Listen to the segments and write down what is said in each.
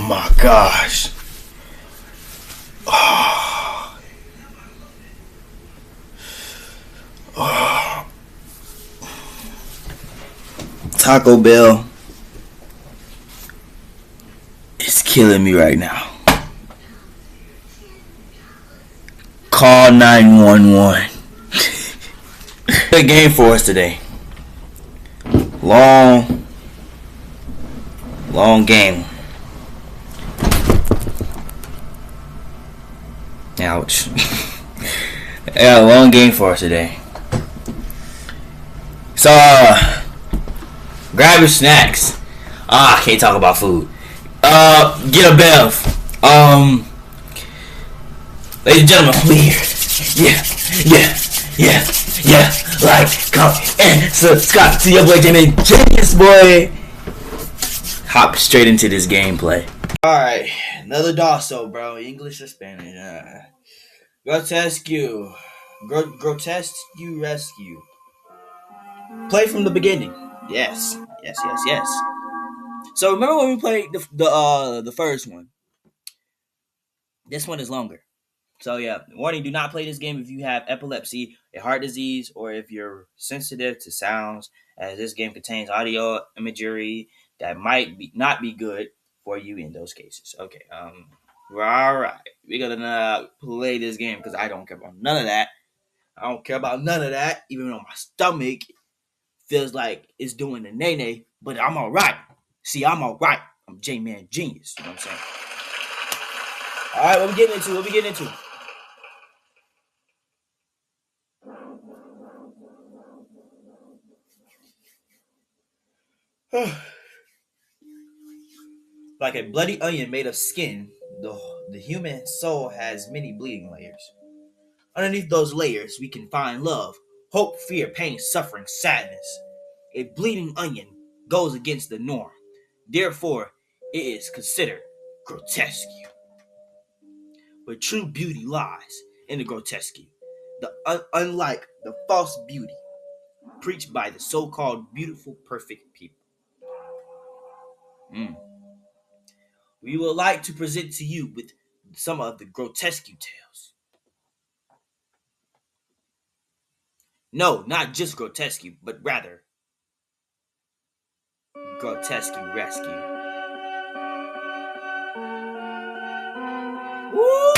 my gosh. Oh. Oh. Taco Bell is killing me right now. Call 911. Good game for us today. Long game. Ouch. Yeah, long game for us today. So, grab your snacks. I can't talk about food. Get a bev. Ladies and gentlemen, we here. Yeah. Like, comment, and subscribe to your boy JMANGENIUS, boy. Hop straight into this gameplay. Alright, another Dossow, bro. English or Spanish? Grotesque. Grotesque rescue. Play from the beginning. Yes. So remember when we played the first one? This one is longer. So yeah, warning, do not play this game if you have epilepsy, a heart disease, or if you're sensitive to sounds, as this game contains audio imagery that might not be good for you in those cases. Okay, alright. We're gonna play this game because I don't care about none of that. Even though my stomach feels like it's doing the nay-nay, but I'm alright. See, I'm alright. I'm JMANGENIUS. You know what I'm saying? Alright, what we getting into? Like a bloody onion made of skin, the human soul has many bleeding layers. Underneath those layers, we can find love, hope, fear, pain, suffering, sadness. A bleeding onion goes against the norm. Therefore, it is considered grotesque. But true beauty lies in the grotesque. Unlike the false beauty preached by the so-called beautiful, perfect people. We would like to present to you with some of the grotesque tales. No, not just grotesque, but rather grotesque rescue. Woo!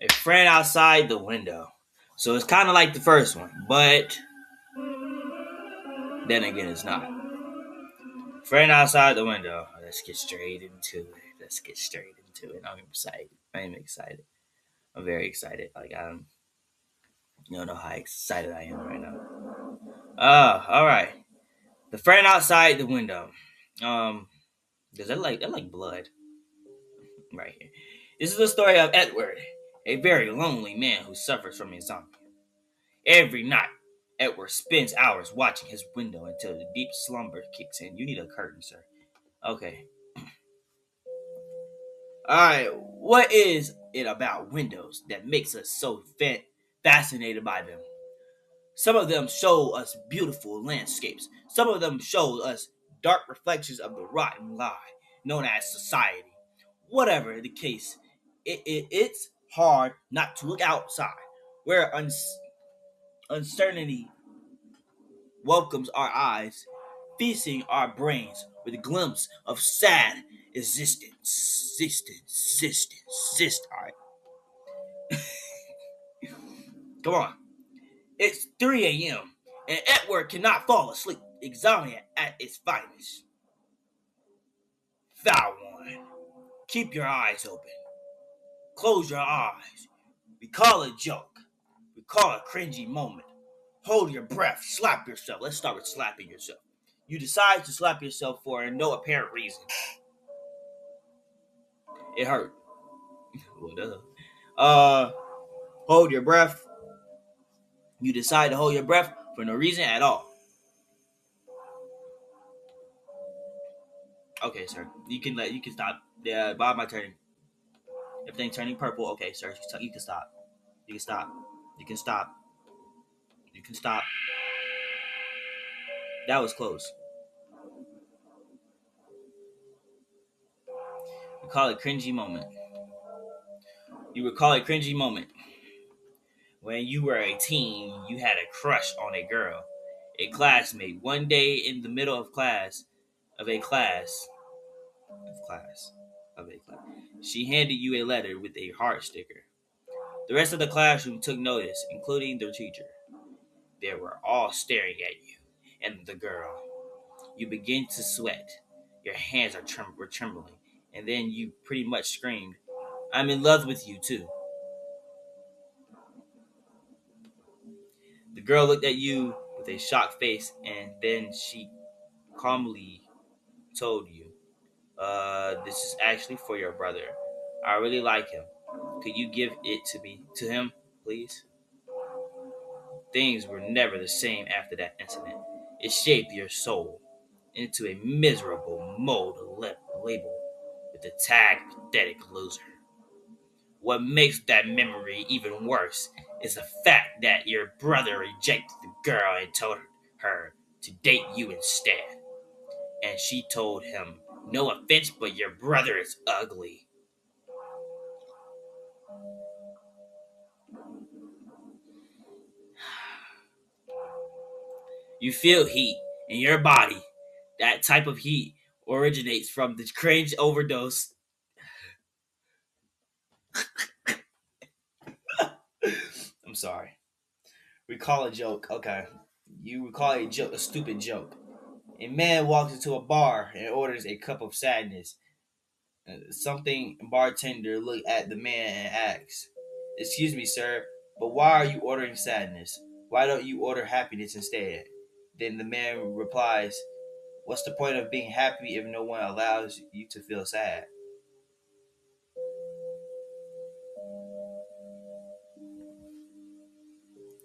A friend outside the window. So it's kind of like the first one, but then again, it's not. Friend outside the window. Let's get straight into it. I'm excited. I'm very excited. You don't know how excited I am right now. All right. The friend outside the window. Does that like blood? Right here. This is the story of Edward, a very lonely man who suffers from insomnia. Every night, Edward spends hours watching his window until the deep slumber kicks in. You need a curtain, sir. Okay. Alright, what is it about windows that makes us so fascinated by them? Some of them show us beautiful landscapes. Some of them show us dark reflections of the rotten lie known as society. Whatever the case, it's hard not to look outside, where uncertainty welcomes our eyes, feasting our brains with a glimpse of sad existence. Alright. Come on. It's 3 a.m. and Edward cannot fall asleep. Insomnia at its finest. Foul one. Keep your eyes open. Close your eyes. Recall a joke. Recall a cringy moment. Hold your breath. Slap yourself. Let's start with slapping yourself. You decide to slap yourself for no apparent reason. It hurt. What up? Hold your breath. You decide to hold your breath for no reason at all. Okay, sir. You can stop. Yeah, Bob, my turn. Everything turning purple. Okay, sir. You can stop. You can stop. You can stop. You can stop. That was close. We call it cringy moment. You would call it cringy moment. When you were a teen, you had a crush on a girl, a classmate. One day in the middle of of a class, of class, of a class, she handed you a letter with a heart sticker. The rest of the classroom took notice, including the teacher. They were all staring at you and the girl. You begin to sweat. Your hands were trembling, and then you pretty much screamed, "I'm in love with you too." The girl looked at you with a shocked face, and then she calmly told you, this is actually for your brother. I really like him. Could you give it to him, please?" Things were never the same after that incident. It shaped your soul into a miserable mold label with the tag pathetic loser. What makes that memory even worse is the fact that your brother rejected the girl and told her to date you instead. And she told him, "No offense, but your brother is ugly." You feel heat in your body. That type of heat originates from the cringe overdose. I'm sorry. Recall a joke. Okay. You recall a joke, a stupid joke. A man walks into a bar and orders a cup of sadness. Something bartender look at the man and asks, "Excuse me, sir, but why are you ordering sadness? Why don't you order happiness instead?" Then the man replies, "What's the point of being happy if no one allows you to feel sad?"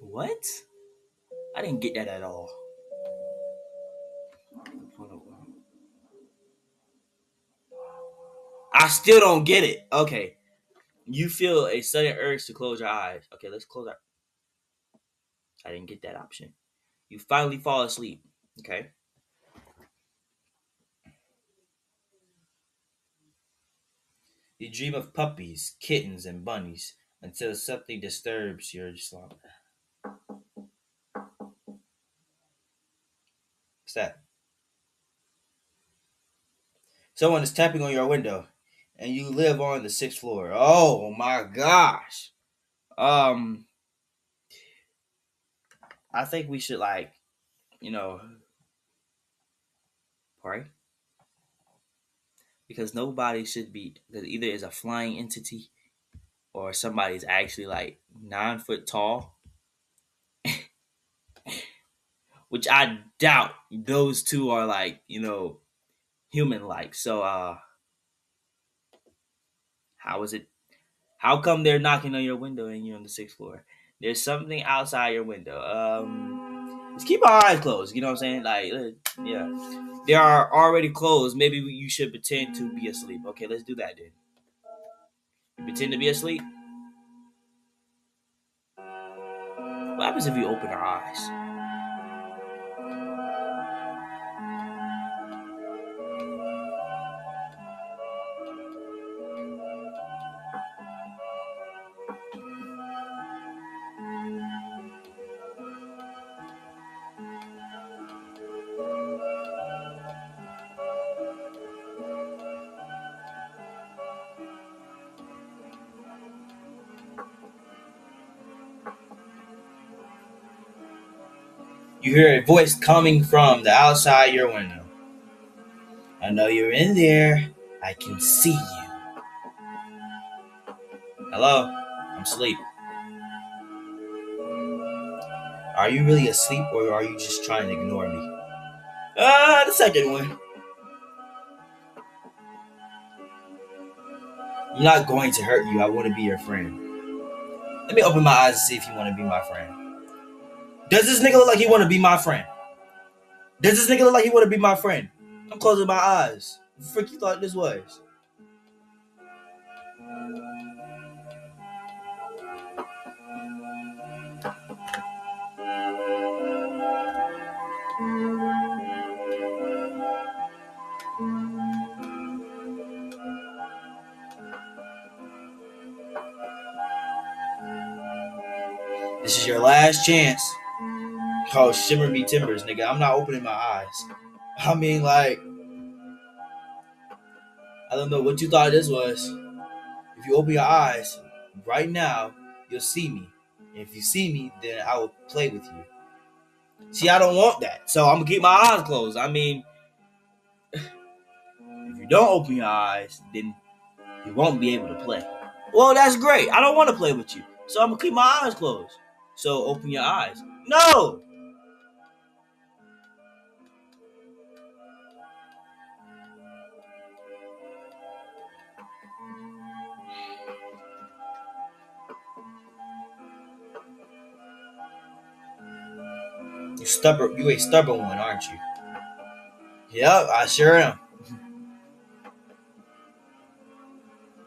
What? I didn't get that at all. I still don't get it. Okay. You feel a sudden urge to close your eyes. Okay, let's close our. I didn't get that option. You finally fall asleep. Okay. You dream of puppies, kittens, and bunnies until something disturbs your slumber. What's that? Someone is tapping on your window, and you live on the sixth floor. Oh my gosh. Um, I think we should you know, pray because nobody should be because either is a flying entity or somebody's actually like 9 foot tall, which I doubt those two are human like. So how is it? How come they're knocking on your window and you're on the sixth floor? There's something outside your window. Let's keep our eyes closed. You know what I'm saying? Yeah, they are already closed. Maybe you should pretend to be asleep. Okay, let's do that then. You pretend to be asleep. What happens if we open our eyes? You hear a voice coming from the outside your window. "I know you're in there. I can see you. Hello? I'm asleep. Are you really asleep or are you just trying to ignore me? The second one. I'm not going to hurt you. I want to be your friend. Let me open my eyes and see if you want to be my friend. Does this nigga look like he want to be my friend? Does this nigga look like he want to be my friend? I'm closing my eyes. What the frick you thought this was? This is your last chance. Oh, shimmer me timbers, nigga. I'm not opening my eyes. I mean, like, I don't know what you thought this was. If you open your eyes right now, you'll see me. And if you see me, then I will play with you. See, I don't want that. So I'm gonna keep my eyes closed. I mean, if you don't open your eyes, then you won't be able to play. Well, that's great. I don't want to play with you. So I'm gonna keep my eyes closed. So open your eyes. No! You stubborn. You a stubborn one, aren't you? Yep, I sure am.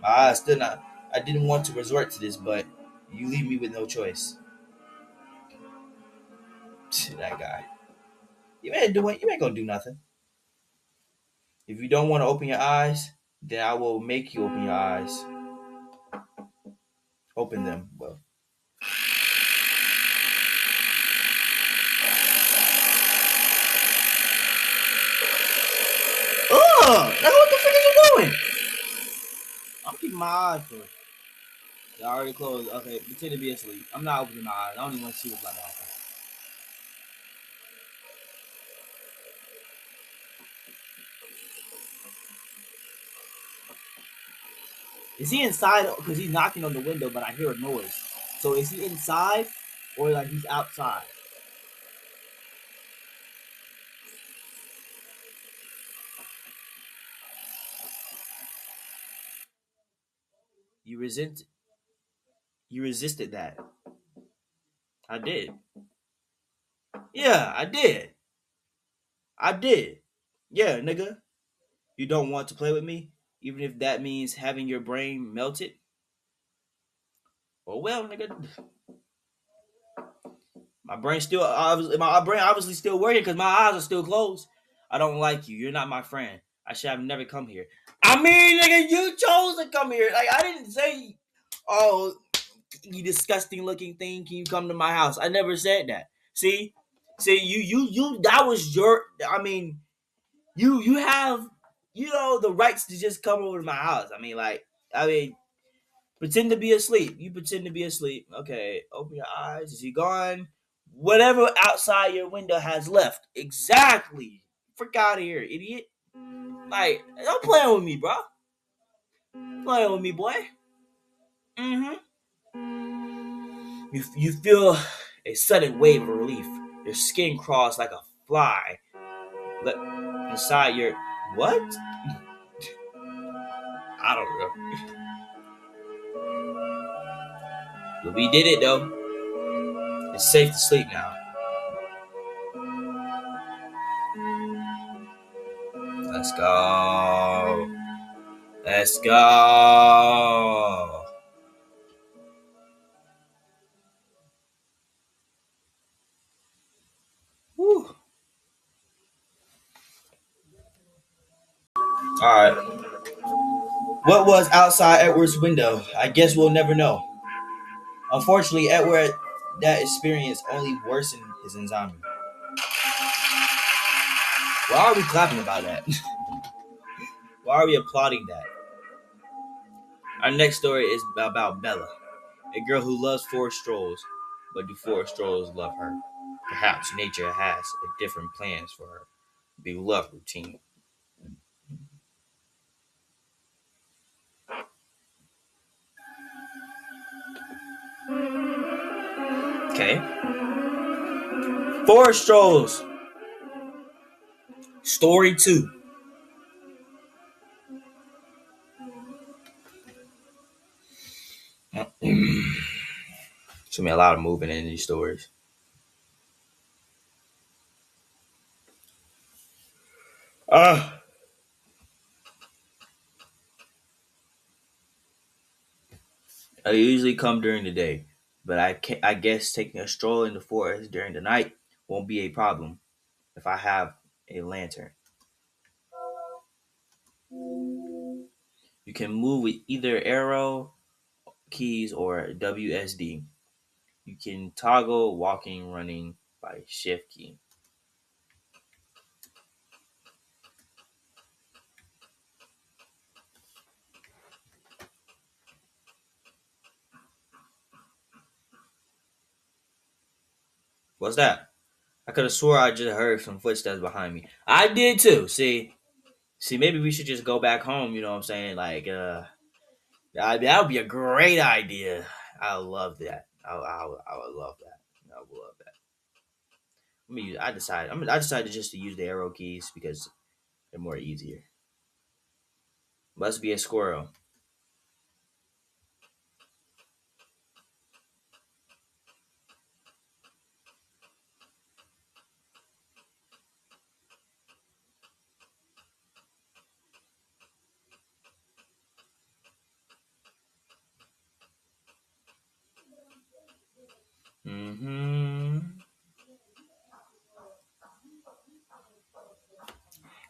My eyes still not. I didn't want to resort to this, but you leave me with no choice. That guy. You ain't doing. You ain't gonna do nothing. If you don't want to open your eyes, then I will make you open your eyes. Open them. Well. Oh, now what the frick is you doing? I'm keeping my eyes closed. They're already closed. Okay, pretend to be asleep. I'm not opening my eyes. I don't even want to see what's about to happen. Is he inside? Because he's knocking on the window, but I hear a noise. So is he inside or like he's outside? You resent. You resisted that. I did. Yeah, I did. I did. Yeah, nigga. You don't want to play with me, even if that means having your brain melted. Oh well, nigga. My brain obviously still working because my eyes are still closed. I don't like you. You're not my friend. I should have never come here. I mean, nigga, you chose to come here. Like I didn't say, oh, you disgusting looking thing, can you come to my house? I never said that. See, you. That was your. I mean, you have, the rights to just come over to my house. I mean, pretend to be asleep. You pretend to be asleep. Okay, open your eyes. Is he gone? Whatever outside your window has left. Exactly. Freak out of here, idiot. Like, don't play with me, bro. Play with me, boy. Mm-hmm. You feel a sudden wave of relief. Your skin crawls like a fly. But inside your what? I don't know. But we did it though. It's safe to sleep now. Let's go. Let's go. Whew. All right. What was outside Edward's window? I guess we'll never know. Unfortunately, Edward, that experience only worsened his anxiety. Why are we clapping about that? Why are we applauding that? Our next story is about Bella, a girl who loves forest strolls, but do forest strolls love her? Perhaps nature has a different plans for her beloved routine. Okay. Forest strolls. Story 2. It's gonna be a lot of moving in these stories. Uh, I usually come during the day, but I guess taking a stroll in the forest during the night won't be a problem if I have a lantern. You can move with either arrow keys or WSD. You can toggle walking, running by shift key. What's that? I could have swore I just heard some footsteps behind me. I did too. See, maybe we should just go back home. You know what I'm saying? Like, that would be a great idea. I love that. I would love that. I would love that. I decided just to use the arrow keys because they're more easier. Must be a squirrel. Hmm.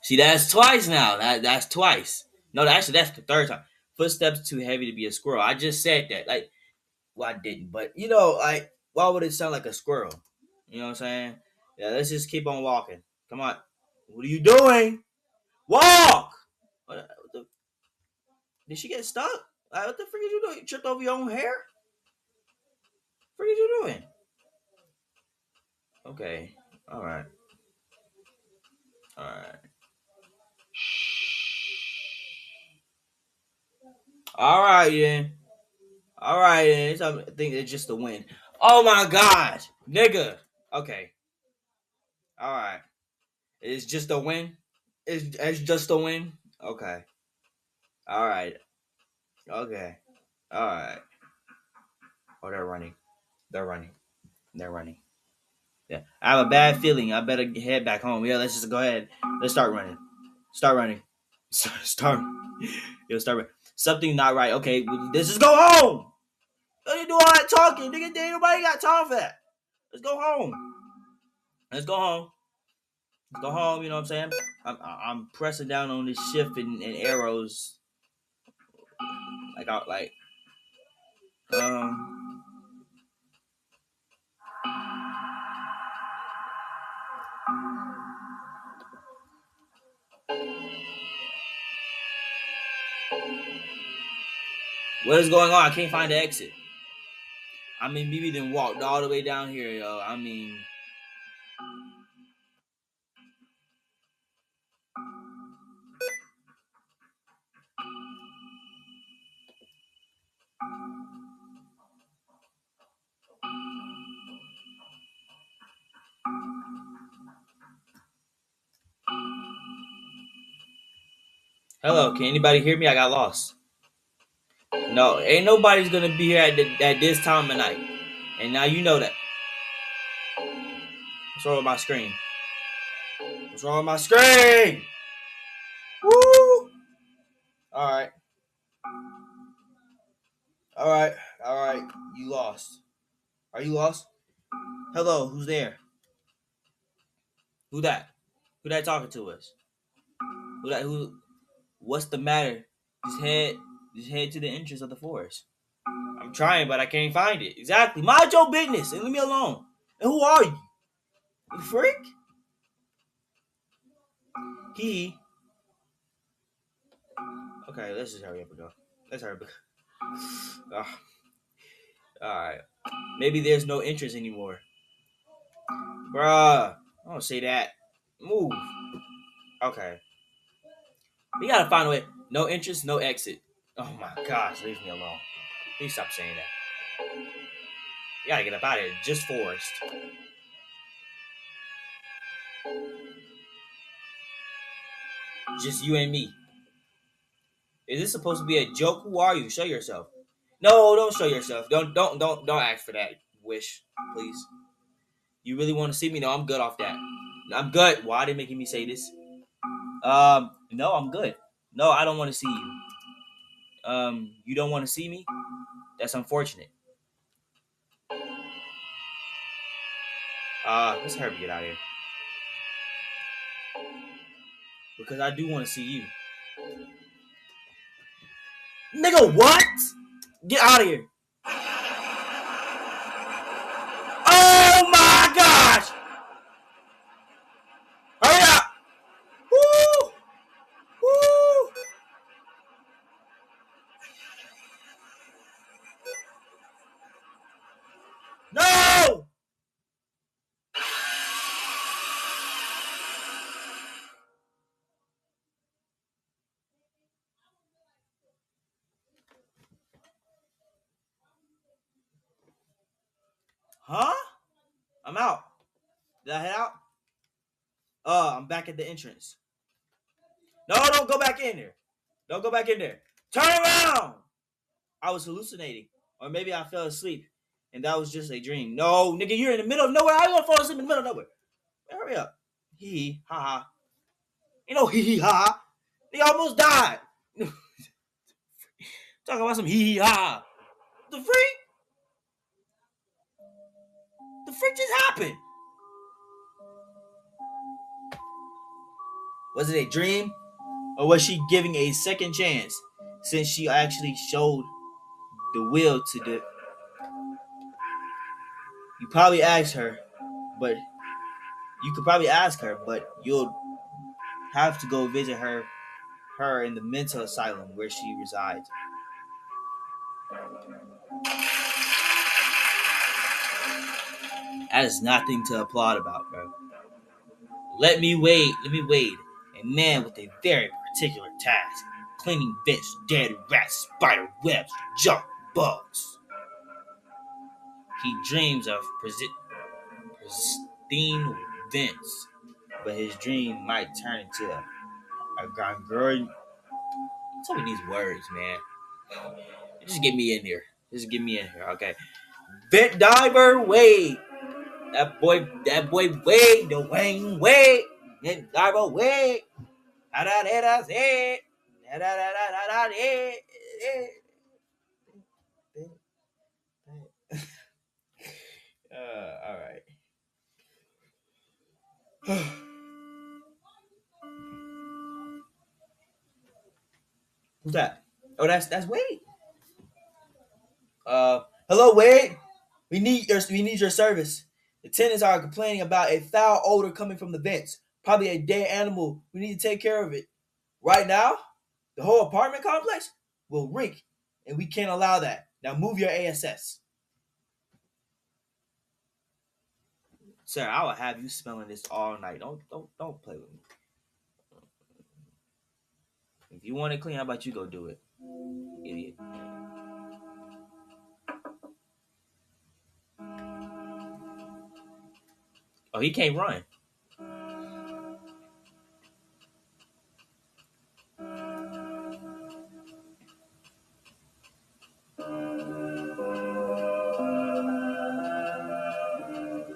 See, that's twice now. That's twice. No, actually, that's the third time. Footsteps too heavy to be a squirrel. I just said that. Like, well, I didn't, but like, why would it sound like a squirrel? You know what I'm saying? Yeah, let's just keep on walking. Come on. What are you doing? Walk. What the, did she get stuck? Like, what the freak is you doing? You tripped over your own hair? What are you doing? Okay. All right. All right. All right, then. All right, then. I think it's just the wind. Oh my gosh, nigga. Okay. All right. It's just a win. It's just a win. Okay. All right. Okay. All right. Oh, they're running. They're running. They're running. Yeah. I have a bad feeling. I better head back home. Yeah. Let's just go ahead. Let's start running. Start running. Start. Yo, start running. Something not right. Okay. Let's just go home. What you do all that talking, nigga? Ain't nobody got time for that. Let's go home. Let's go home. Let's go home. You know what I'm saying? I'm pressing down on this shift and arrows. Like um. What is going on? I can't find the exit. I mean, maybe then walked all the way down here, yo. I mean, hello. Can anybody hear me? I got lost. No, ain't nobody's gonna be here at this time of night. And now you know that. What's wrong with my screen? What's wrong with my screen? Woo! All right, all right, all right. You lost. Are you lost? Hello, who's there? Who that? Who that talking to us? Who that? Who? What's the matter? Just head to the entrance of the forest. I'm trying, but I can't find it. Exactly. Mind your business and leave me alone. And who are you? You freak? He. Okay, let's just hurry up and go. Let's hurry up. Ugh. All right. Maybe there's no entrance anymore. Bruh. I don't say that. Move. Okay. We gotta find a way. No entrance, no exit. Oh my gosh, leave me alone. Please stop saying that. We gotta get up out of here. Just forest. Just you and me. Is this supposed to be a joke? Who are you? Show yourself. No, don't show yourself. Don't ask for that wish, please. You really want to see me? No, I'm good off that. I'm good. Why are they making me say this? No, I'm good. No, I don't want to see you. You don't want to see me? That's unfortunate. Let's hurry get out of here. Because I do want to see you. Nigga, what? Get out of here. Oh my gosh! Hurry up! Woo! Woo! No! Huh? I'm out. Did I head out? I'm back at the entrance. No, don't go back in there. Don't go back in there. Turn around! I was hallucinating. Or maybe I fell asleep. And that was just a dream. No, nigga, you're in the middle of nowhere. How you gonna fall asleep in the middle of nowhere? Man, hurry up. Hee hee, ha ha. You know, hee hee, ha ha. Nigga almost died. Talking about some hee hee, ha ha. The freak? The freak just happened. Was it a dream? Or was she giving a second chance since she actually showed the will to the. You probably asked her, but you could probably ask her, but you'll have to go visit her in the mental asylum where she resides. That is nothing to applaud about, bro. Let me wade. A man with a very particular task. Cleaning vents, dead rats, spider webs, junk bugs. He dreams of pristine vents, but his dream might turn into a gargoyle. Tell me these words, man. Just get me in here. Just get me in here, okay? Vent diver Wade. That boy Wade, the Wayne Wade. Vent diver Wade. Da da da da da da da da da da. All right. Who's that? Oh, that's Wade. Hello, Wade. We need your service. The tenants are complaining about a foul odor coming from the vents. Probably a dead animal. We need to take care of it. Right now, the whole apartment complex will reek, and we can't allow that. Now move your ASS. Sir, I will have you smelling this all night. Don't play with me. If you want it clean, how about you go do it? Idiot. Oh, he can't run.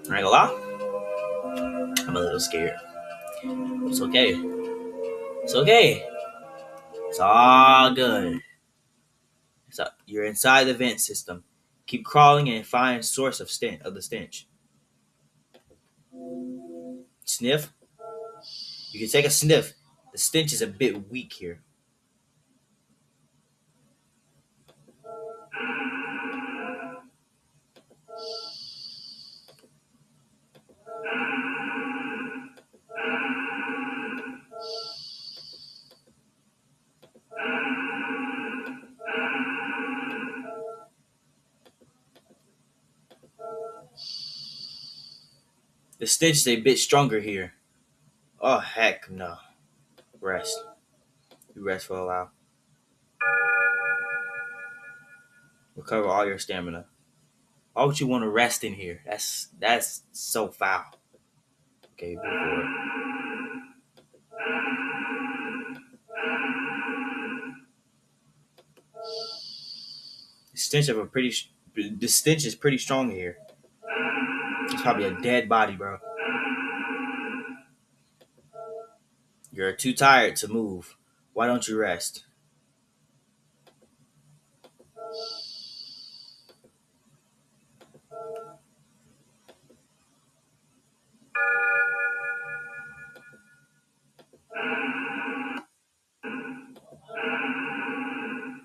I ain't gonna lie. I'm a little scared. It's okay. It's okay. It's all good. So you're inside the vent system. Keep crawling and find source of the stench. Sniff. You can take a sniff. The stench is a bit weak here. The stench is a bit stronger here. Oh heck no. Rest. You rest for a while. Recover all your stamina. Why would you want to rest in here? That's so foul. Okay, move forward. The stench is pretty strong here. It's probably a dead body, bro. You're too tired to move. Why don't you rest?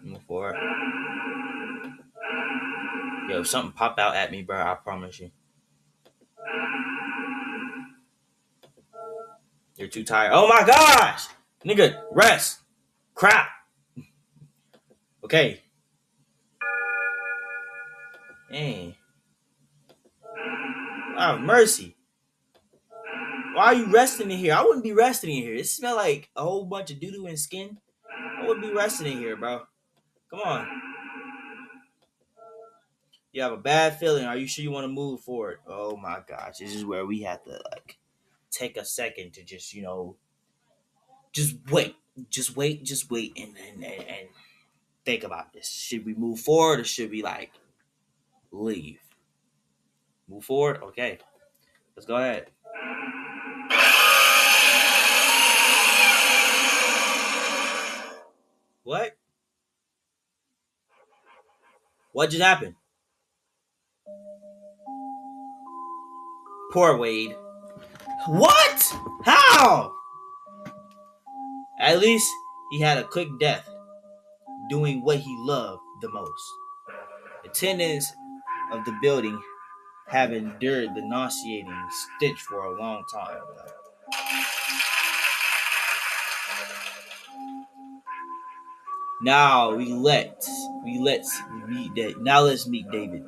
Move forward. Yo, if something pop out at me, bro, I promise you. You're too tired. Oh my gosh! Nigga, rest. Crap. Okay. Hey. Oh, mercy. Why are you resting in here? I wouldn't be resting in here. It smells like a whole bunch of doo-doo and skin. I wouldn't be resting in here, bro. Come on. You have a bad feeling. Are you sure you want to move forward? Oh my gosh. This is where we have to take a second to just, just wait. Just wait and think about this. Should we move forward or should we leave? Move forward? Okay. Let's go ahead. What? What just happened? Poor Wade. What? How? At least he had a quick death doing what he loved the most. Attendants of the building have endured the nauseating stench for a long time. Now let's meet David,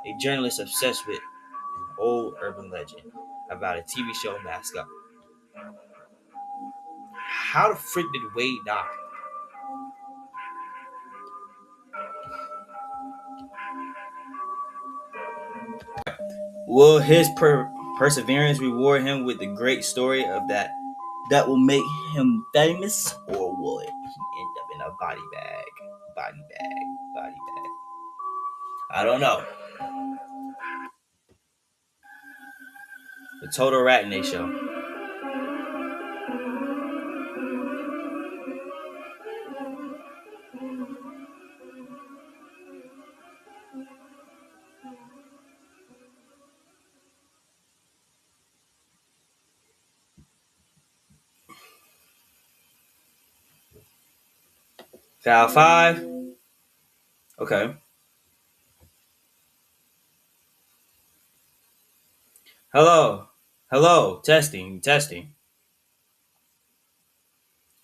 a journalist obsessed with an old urban legend about a TV show mascot. How the frick did Wade die? Will his perseverance reward him with the great story of that will make him famous, or will he end up in a body bag? Body bag, body bag. I don't know. The Total Ratney Show. Foul 5. Okay. Hello. Hello. Testing. Testing.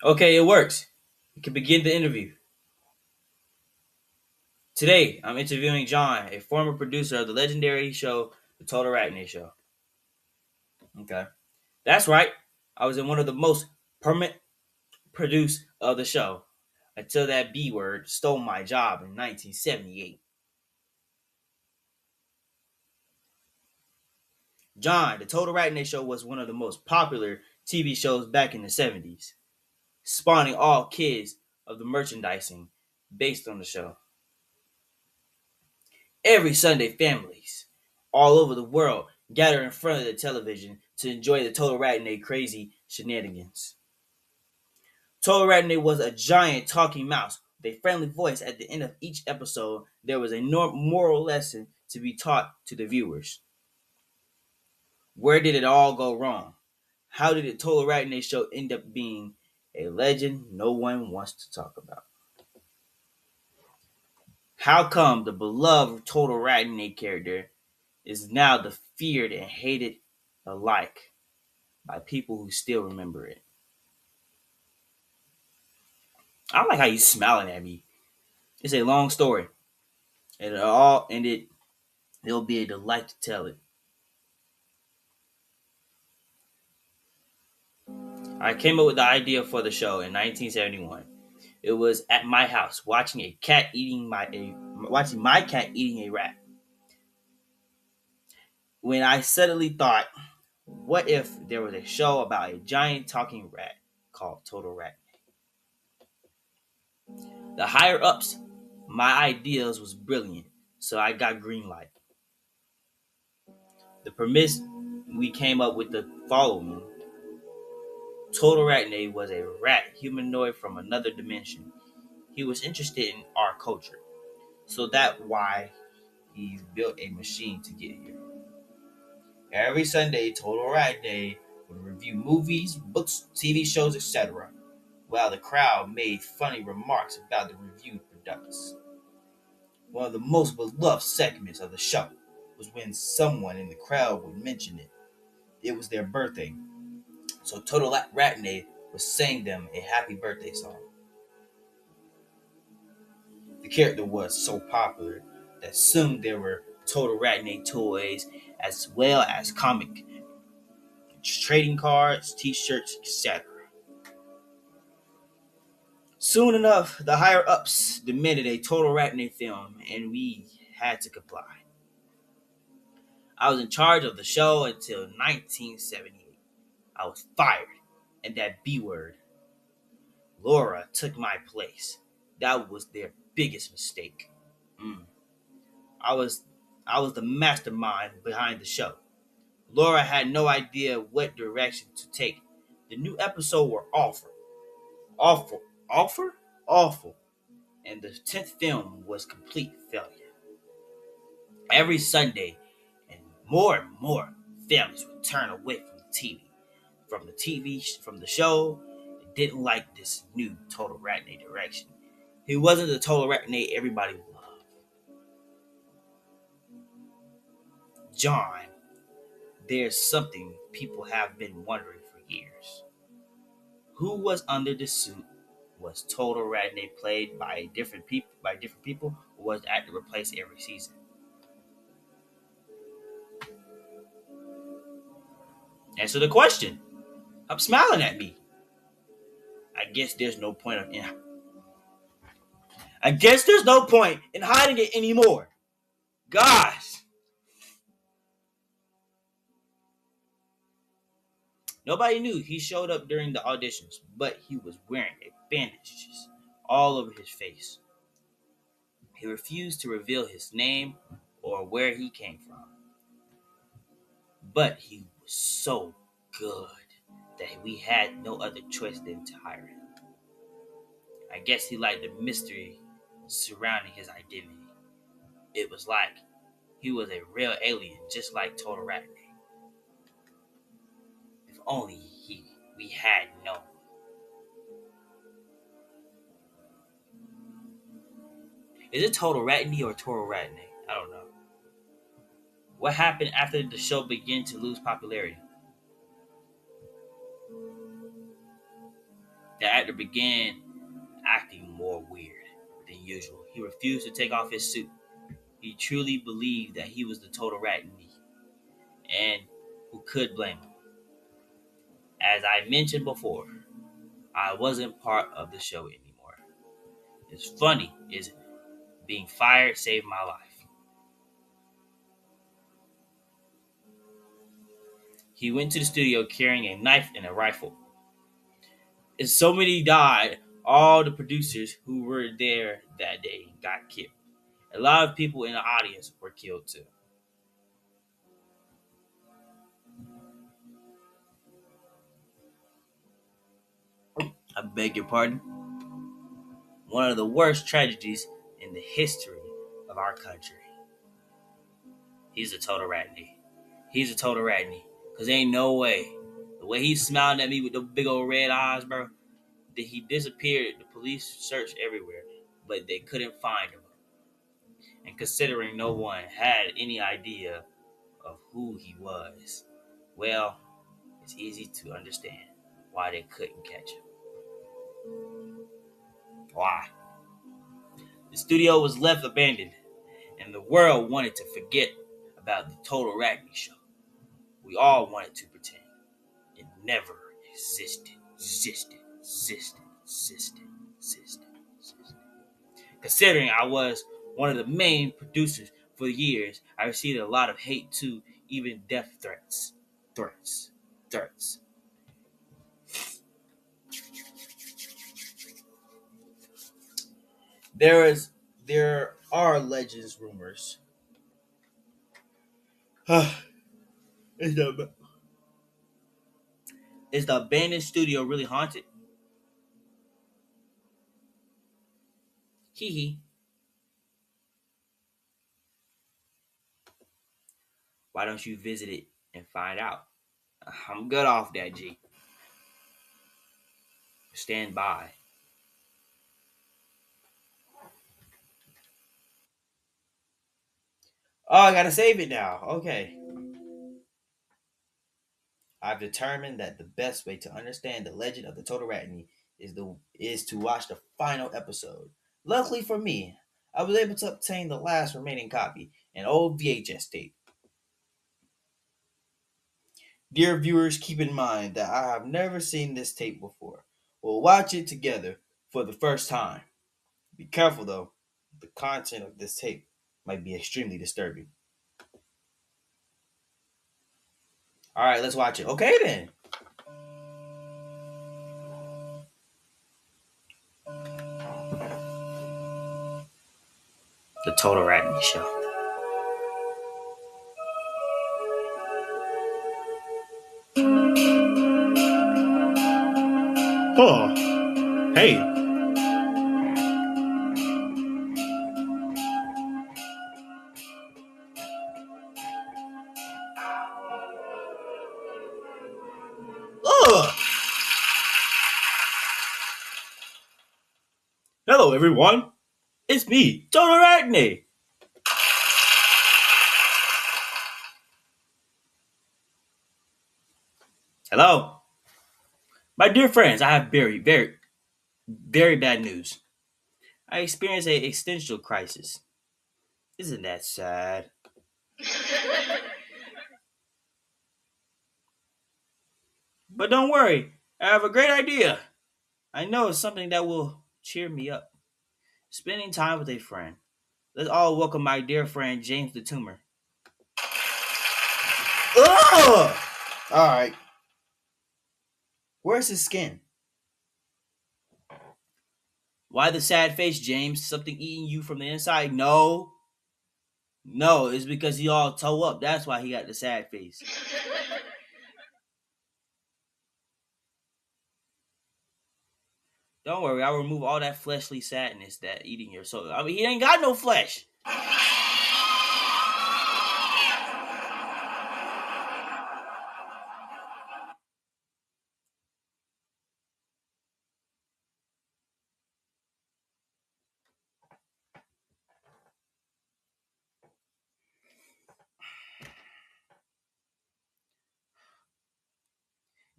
Okay, it works. You can begin the interview. Today, I'm interviewing John, a former producer of the legendary show, The Total Ratney Show. Okay. That's right. I was in one of the most permanent produced of the show until that B word stole my job in 1978. John, The Total Ratney Show was one of the most popular TV shows back in the 70s, spawning all kids of the merchandising based on the show. Every Sunday, families all over the world gather in front of the television to enjoy the Total Ratney crazy shenanigans. Total Ratney was a giant talking mouse with a friendly voice. At the end of each episode, there was a moral lesson to be taught to the viewers. Where did it all go wrong? How did the Total Ratney Show end up being a legend no one wants to talk about? How come the beloved Total Ratney character is now the feared and hated alike by people who still remember it? I don't like how he's smiling at me. It's a long story, and it'll be a delight to tell it. I came up with the idea for the show in 1971. It was at my house watching my cat eating a rat. When I suddenly thought, what if there was a show about a giant talking rat called Total Rat? The higher ups My ideas was brilliant, so I got green light. The premise we came up with the following. Total Arachne was a rat humanoid from another dimension. He was interested in our culture, so that's why he built a machine to get here. Every Sunday, Total Arachne would review movies, books, TV shows, etc., while the crowd made funny remarks about the reviewed products. One of the most beloved segments of the show was when someone in the crowd would mention it. It was their birthday, so Total Arachne would sing them a happy birthday song. The character was so popular that soon there were Total Arachne toys as well as comic, trading cards, t-shirts, etc. Soon enough, the higher-ups demanded a Total Arachne film, and we had to comply. I was in charge of the show until 1978. I was fired, and that B word, Laura, took my place. That was their biggest mistake. I was the mastermind behind the show. Laura had no idea what direction to take. The new episode were awful, and the 10th film was complete failure. Every Sunday, and more families would turn away from the show. They didn't like this new Total Arachne direction. He wasn't the Total Arachne everybody loved. John, there's something people have been wondering for years. Who was under the suit? Was Total Arachne played by different people, or was the actor replaced every season? Answer the question. I'm smiling at me. I guess there's no point in hiding it anymore. Gosh. Nobody knew he showed up during the auditions, but he was wearing a bandages all over his face. He refused to reveal his name or where he came from. But he was so good that we had no other choice than to hire him. I guess he liked the mystery surrounding his identity. It was like he was a real alien, just like Total Arachne. If only we had known. Is it Total Arachne or Total Arachne? I don't know. What happened after the show began to lose popularity? The actor began acting more weird than usual. He refused to take off his suit. He truly believed that he was the Total Arachne, and who could blame him? As I mentioned before, I wasn't part of the show anymore. It's funny, is it? Being fired saved my life. He went to the studio carrying a knife and a rifle. And so many died, all the producers who were there that day got killed. A lot of people in the audience were killed too. I beg your pardon? One of the worst tragedies in the history of our country. He's a Total Arachne. He's a Total Arachne. Because ain't no way. The way he's smiling at me with the big old red eyes, bro, that he disappeared. The police searched everywhere, but they couldn't find him. And considering no one had any idea of who he was, well, it's easy to understand why they couldn't catch him. Why? The studio was left abandoned, and the world wanted to forget about the Total Arachne show. We all wanted to pretend it never existed. Considering I was one of the main producers for years, I received a lot of hate too, even death threats. There is There are legends, rumors. is the is the abandoned studio really haunted? Hee hee. Why don't you visit it and find out? I'm good off that, G. Stand by. Oh, I gotta save it now. Okay. I've determined that the best way to understand the legend of the Totoratni is to watch the final episode. Luckily for me, I was able to obtain the last remaining copy, an old VHS tape. Dear viewers, keep in mind that I have never seen this tape before. We'll watch it together for the first time. Be careful though, the content of this tape might be extremely disturbing. Alright, let's watch it. Okay then. The Totoratni Show. Oh, hey. Ugh. Hello everyone. It's me, Totoratni. Hello. My dear friends, I have very bad news. I experienced a existential crisis. Isn't that sad? But don't worry, I have a great idea. I know it's something that will cheer me up. Spending time with a friend. Let's all welcome my dear friend James the Tumor. Ugh! Alright. Where's his skin? Why the sad face, James? Something eating you from the inside? No. No, it's because he all toe up. That's why he got the sad face. Don't worry, I'll remove all that fleshly sadness that eating your soul. I mean, he ain't got no flesh.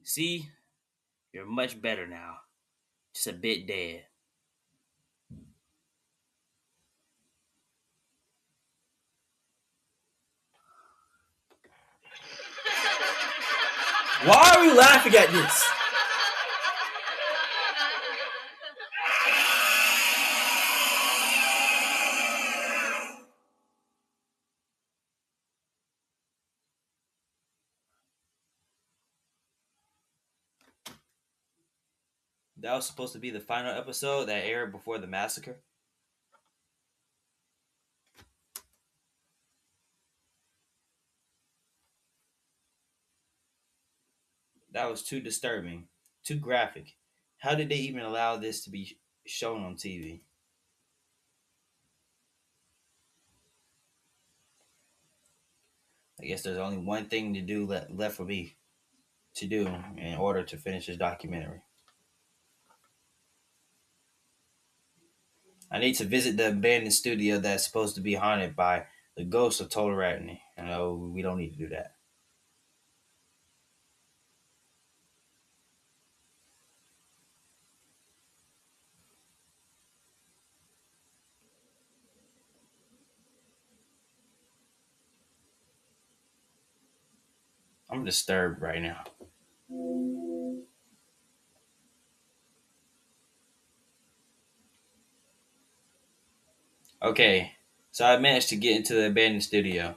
See, you're much better now. Just a bit dead. Why are you laughing at this? That was supposed to be the final episode that aired before the massacre. That was too disturbing, too graphic. How did they even allow this to be shown on TV? I guess there's only one thing to do left for me to do in order to finish this documentary. I need to visit the abandoned studio that's supposed to be haunted by the ghost of Tolerantny. No, we don't need to do that. I'm disturbed right now. Okay, so I managed to get into the abandoned studio.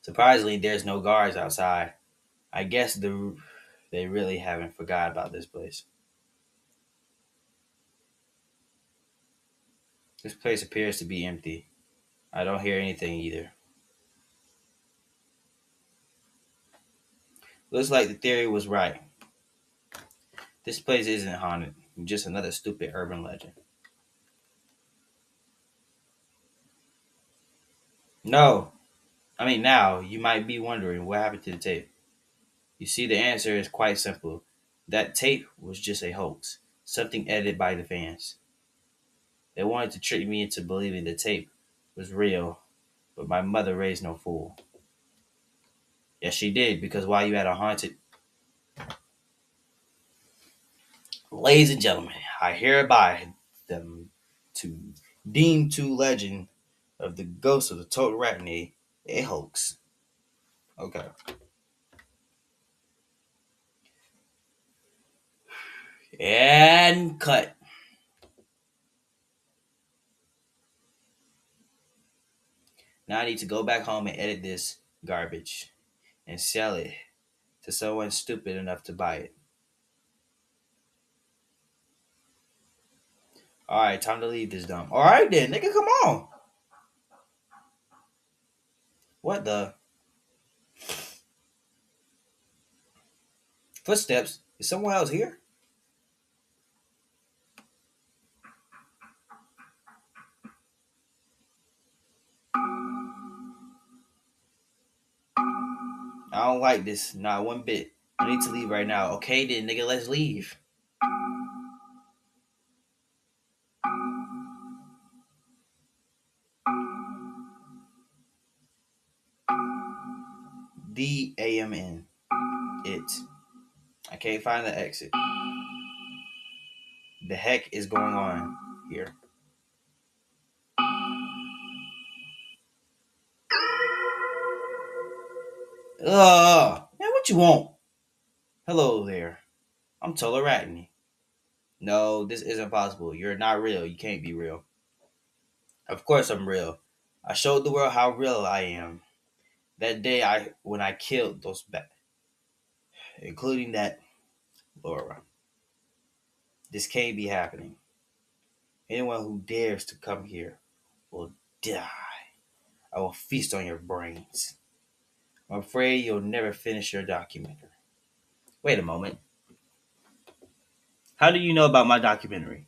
Surprisingly, there's no guards outside. I guess they really haven't forgot about this place. This place appears to be empty. I don't hear anything either. Looks like the theory was right. This place isn't haunted, just another stupid urban legend. No, now you might be wondering what happened to the tape. You see, the answer is quite simple. That tape was just a hoax, something edited by the fans. They wanted to trick me into believing the tape was real, but my mother raised no fool. Yes, she did, because while you had a haunted. Ladies and gentlemen, I hereby them to deem to legend of the ghost of the Total Ratney a hoax. Okay. And cut. Now I need to go back home and edit this garbage and sell it to someone stupid enough to buy it. Alright, time to leave this dump. Alright then, nigga, come on. What the? Footsteps? Is someone else here? I don't like this, not one bit. I need to leave right now. Okay then, nigga, let's leave. DAMN. It. I can't find the exit. The heck is going on here? Man, what you want? Hello there. I'm Toleratney. No, this isn't possible. You're not real. You can't be real. Of course I'm real. I showed the world how real I am. That day when I killed those including that Laura. This can't be happening. Anyone who dares to come here will die. I will feast on your brains. I'm afraid you'll never finish your documentary. Wait a moment. How do you know about my documentary?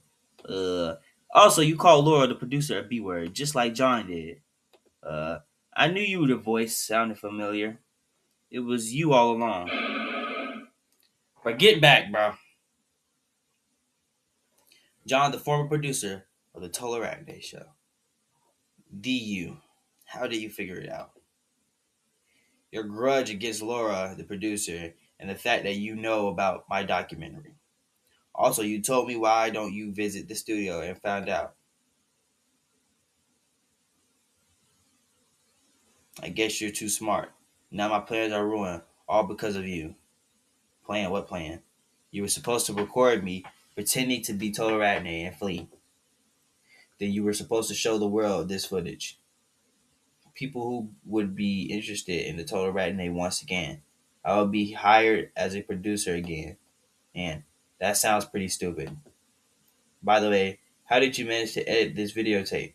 Uh, Also, you called Laura, the producer, a B word, just like John did. Uh, I knew you. The voice sounded familiar. It was you all along. But get back, bro. John, the former producer of the Tolerac Day show. DU. How did you figure it out? Your grudge against Laura, the producer, and the fact that you know about my documentary. Also, you told me why don't you visit the studio and found out. I guess you're too smart. Now my plans are ruined, all because of you. Plan? What plan? You were supposed to record me pretending to be Total Ratney and flee. Then you were supposed to show the world this footage. People who would be interested in the Total Ratney once again. I would be hired as a producer again. And that sounds pretty stupid. By the way, how did you manage to edit this videotape?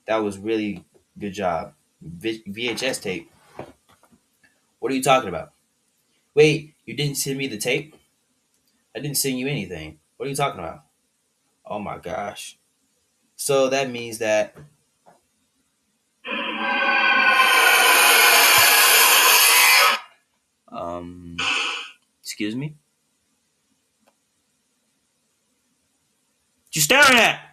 That was really good job. VHS tape? What are you talking about? Wait, you didn't send me the tape? I didn't send you anything. What are you talking about? Oh my gosh. So that means that. Um, Excuse me? What you staring at?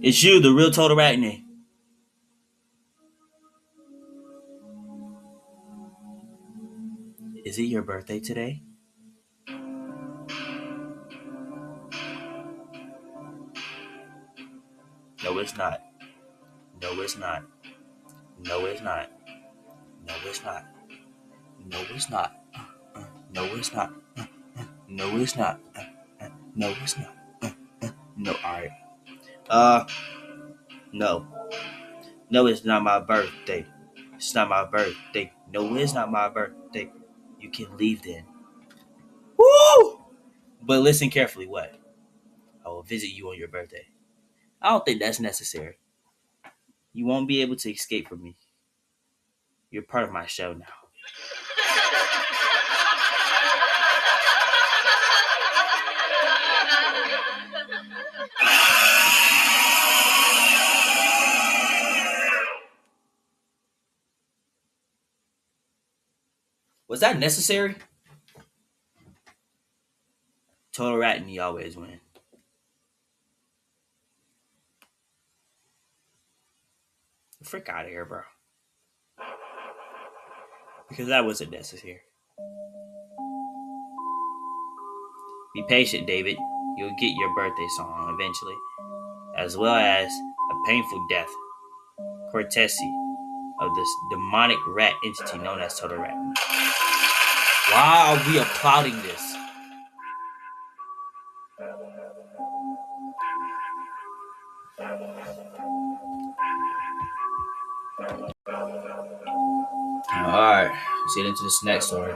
It's you, the real Total Ratney. Is it your birthday today? No, it's not. No, it's not. No, it's not. No, it's not. No, it's not. No, it's not. No, it's not. No, it's not. No, alright. Uh, no. No, it's not my birthday. It's not my birthday. No, it's not my birthday. You can leave then. Woo! But listen carefully. What? I will visit you on your birthday. I don't think that's necessary. You won't be able to escape from me. You're part of my show now. Was that necessary? Total rat and me always win. Frick out of here, bro. Because that wasn't necessary. Be patient, David. You'll get your birthday song eventually, as well as a painful death, courtesy of this demonic rat entity known as Total Rat. Why are we applauding this? Alright, let's get into this next story.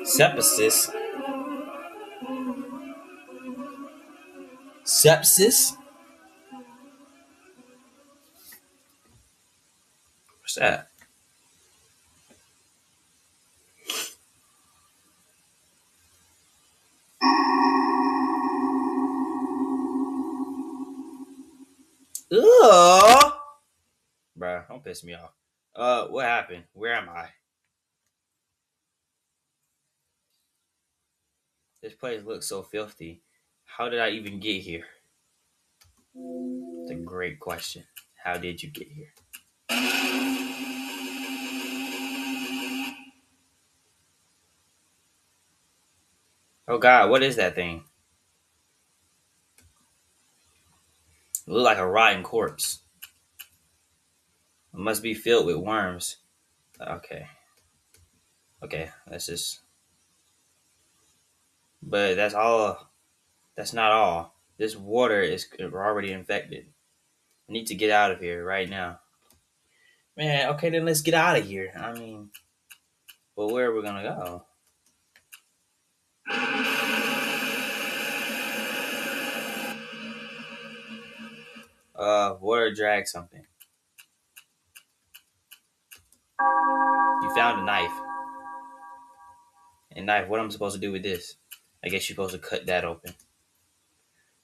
Sepsis. Sepsis? What's that? Ugh! Bruh, don't piss me off. What happened? Where am I? This place looks so filthy. How did I even get here? It's a great question. How did you get here? Oh god, what is that thing? It looks like a rotten corpse. It must be filled with worms. Okay. Okay, that's just. But that's all. That's not all. This water is already infected. I need to get out of here right now. Man, okay, then let's get out of here. I mean, but where are we gonna go? Water drag something. You found a knife. A knife. What am I supposed to do with this? I guess you're supposed to cut that open.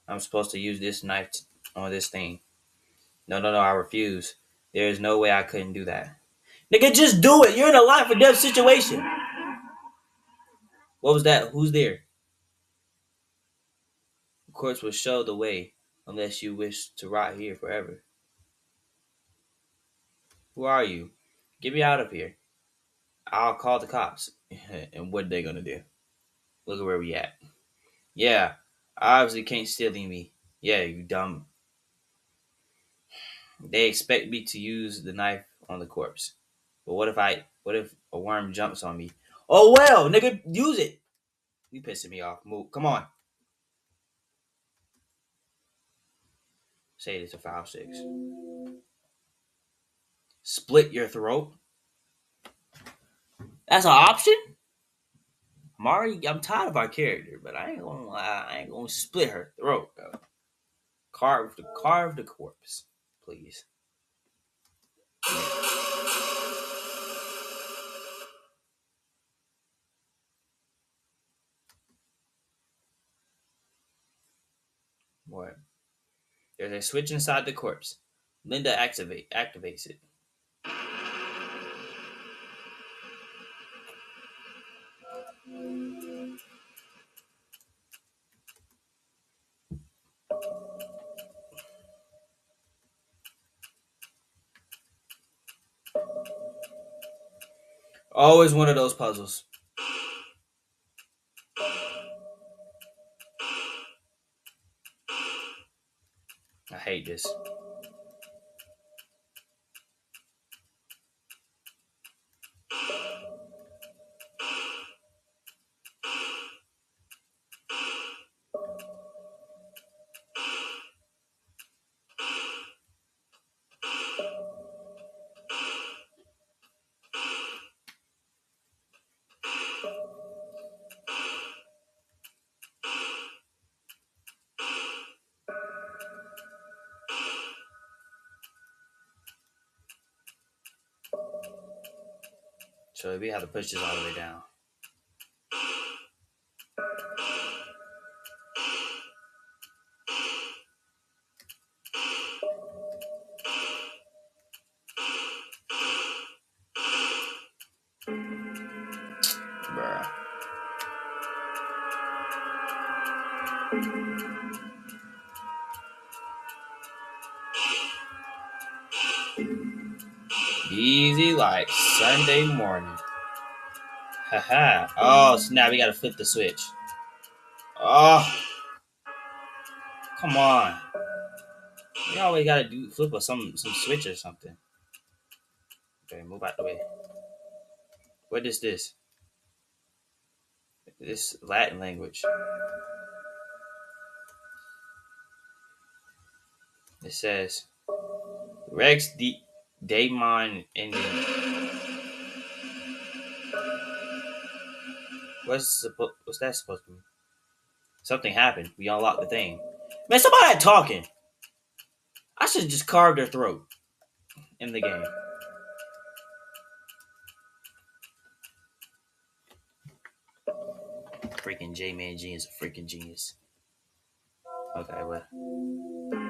I'm supposed to use this knife on this thing. No, no, no, I refuse. There is no way I couldn't do that. Nigga, just do it. You're in a life or death situation. What was that? Who's there? Of course, will show the way unless you wish to rot here forever. Who are you? Get me out of here. I'll call the cops. And what they gonna do? Look at where we at. Yeah, I obviously can't steal me. Yeah, you dumb. They expect me to use the knife on the corpse. But what if a worm jumps on me? Oh well, nigga, use it. You pissing me off. Move. Come on. Say this to 5-6. Split your throat. That's an option? I'm tired of our character, but I ain't gonna lie, I ain't gonna split her throat though. Carve the corpse, please. What? There's a switch inside the corpse. Linda activates it. Always one of those puzzles. I hate this. So we have to push this all the way down. Bruh. Easy like Sunday morning. Haha. Oh, snap. We got to flip the switch. Oh, come on. We always got to do flip or some switch or something. Okay, move out the way. What is this? This Latin language. It says Rex Daemon Indian. What's that supposed to mean? Something happened. We unlocked the thing. Man, somebody talking. I should have just carved their throat in the game. Freaking JMANGENIUS, a freaking genius. Okay, well.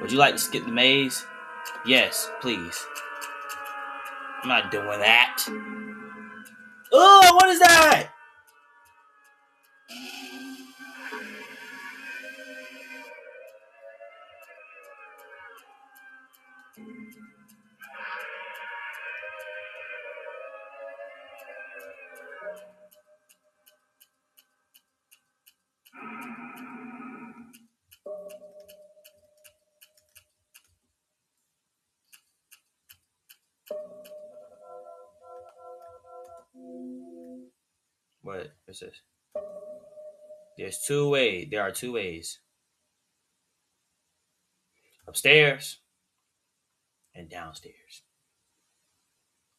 Would you like to skip the maze? Yes, please. I'm not doing that. Oh, what is that? What is this? There's two ways. There are two ways. Upstairs and downstairs.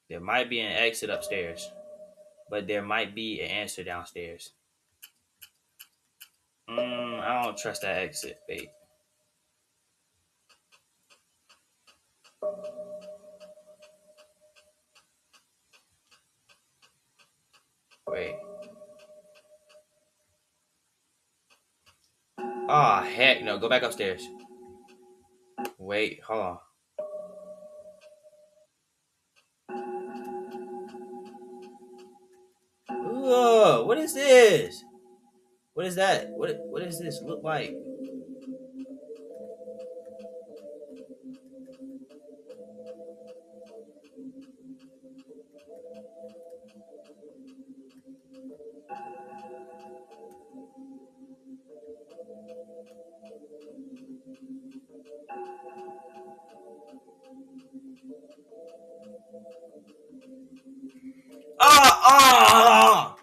There might be an exit upstairs, but there might be an answer downstairs. I don't trust that exit. Wait. Oh, heck no. Go back upstairs. Wait, hold on. Whoa, what is this? What is that? What does this look like? Ah!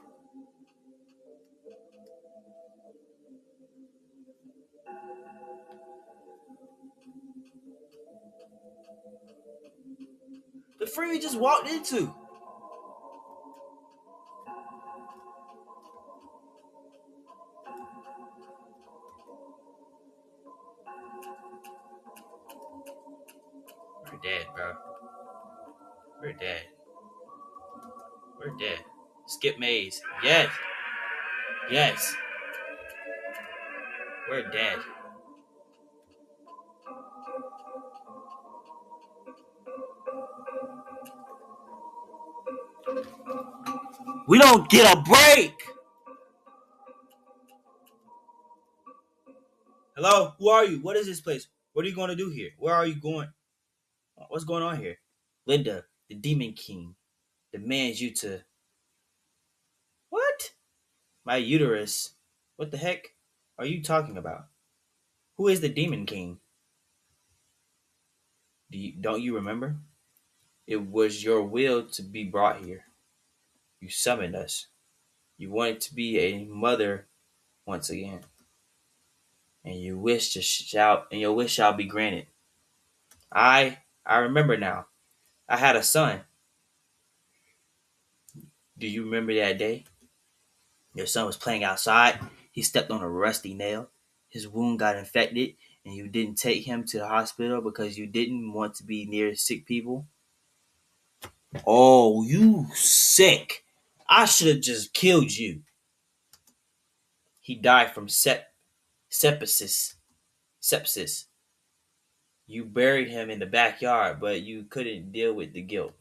The free we just walked into. We're dead, bro. We're dead. We're dead. Skip maze. Yes. Yes. We're dead. We don't get a break. Hello? Who are you? What is this place? What are you going to do here? Where are you going? What's going on here? Linda, the Demon King, demands you to. What? My uterus. What the heck are you talking about? Who is the Demon King? Don't you remember? It was your will to be brought here. You summoned us. You wanted to be a mother once again. And your wish shall be granted. I remember now. I had a son. Do you remember that day? Your son was playing outside. He stepped on a rusty nail. His wound got infected, and you didn't take him to the hospital because you didn't want to be near sick people. Oh, you sick. I should have just killed you. He died from sepsis. Sepsis. You buried him in the backyard, but you couldn't deal with the guilt.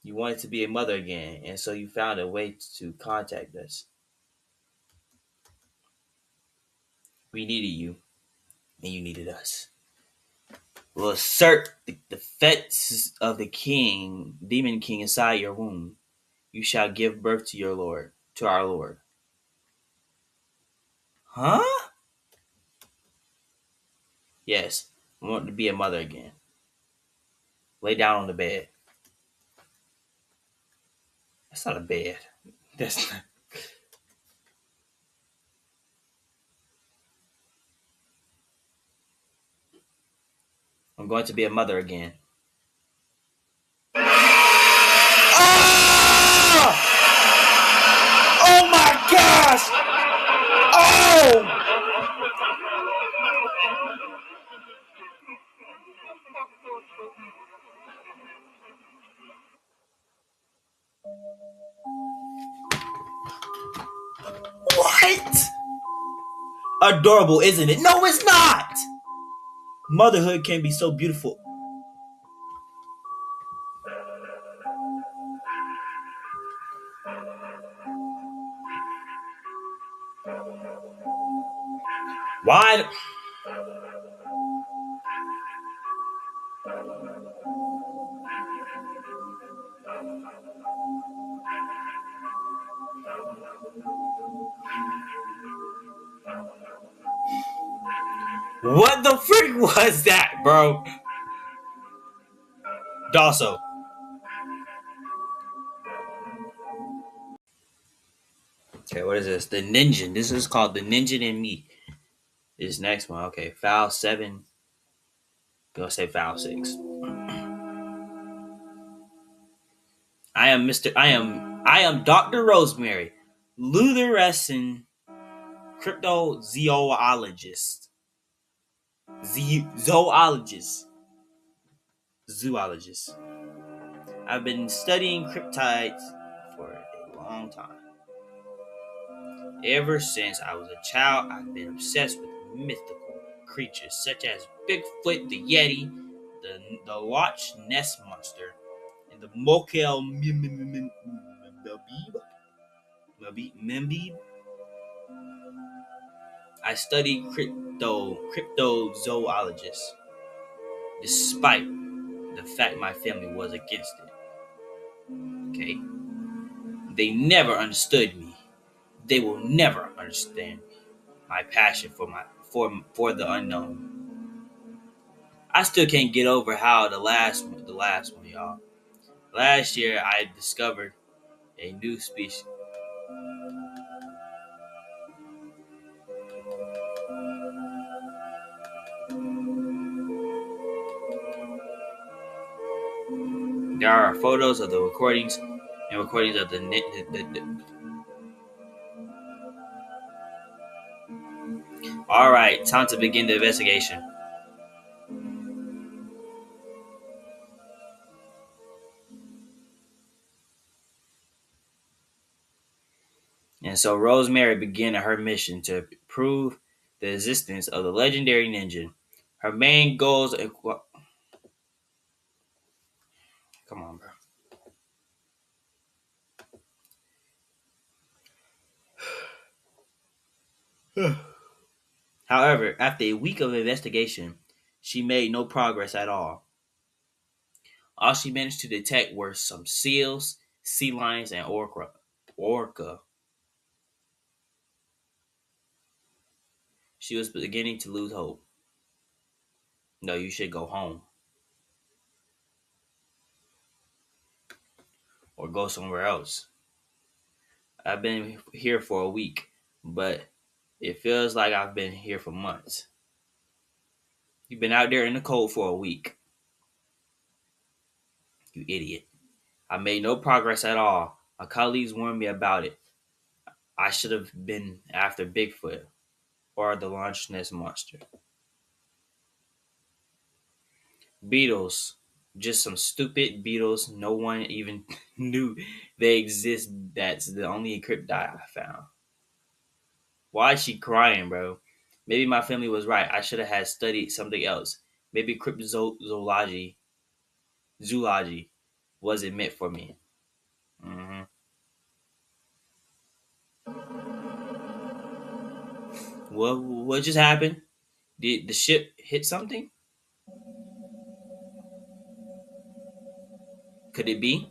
You wanted to be a mother again, and so you found a way to contact us. We needed you, and you needed us. Will assert the defense of the king, demon king inside your womb. You shall give birth to your Lord, to our Lord. Huh? Yes, I want to be a mother again. Lay down on the bed. That's not a bed. That's not. I'm going to be a mother again. Oh! Oh my gosh! Oh! What? Adorable, isn't it? No, it's not! Motherhood can be so beautiful. Why? What the freak was that, bro? Dossow. Okay, what is this? The Ninja. This is called The Ninja in Me. This next one. Okay, foul 7. Gonna say foul 6. I am Dr. Rosemary, Lutherescent cryptozoologist. Zoologist. Zoologist. I've been studying cryptids for a long time. Ever since I was a child, I've been obsessed with mythical creatures such as Bigfoot, the Yeti, the Loch Ness Monster, and the Mokel Membib. I studied cryptozoologist, despite the fact my family was against it. Okay, they never understood me. They will never understand my passion for the unknown. I still can't get over how the last one, y'all. Last year, I discovered a new species. There are photos of the recordings and recordings of the. All right, time to begin the investigation. And so Rosemary began her mission to prove the existence of the legendary ninja. Her main goals. Come on, bro. However, after a week of investigation, she made no progress at all. All she managed to detect were some seals, sea lions, and orca. She was beginning to lose hope. No, you should go home or go somewhere else. I've been here for a week, but it feels like I've been here for months. You've been out there in the cold for a week. You idiot. I made no progress at all. My colleagues warned me about it. I should have been after Bigfoot or the Loch Ness Monster. Beetles. Just some stupid beetles no one even knew they exist. That's the only cryptid I found. Why is she crying, bro? Maybe my family was right. I should have had studied something else. Maybe zoology wasn't meant for me. hmm what just happened? Did the ship hit something? Could it be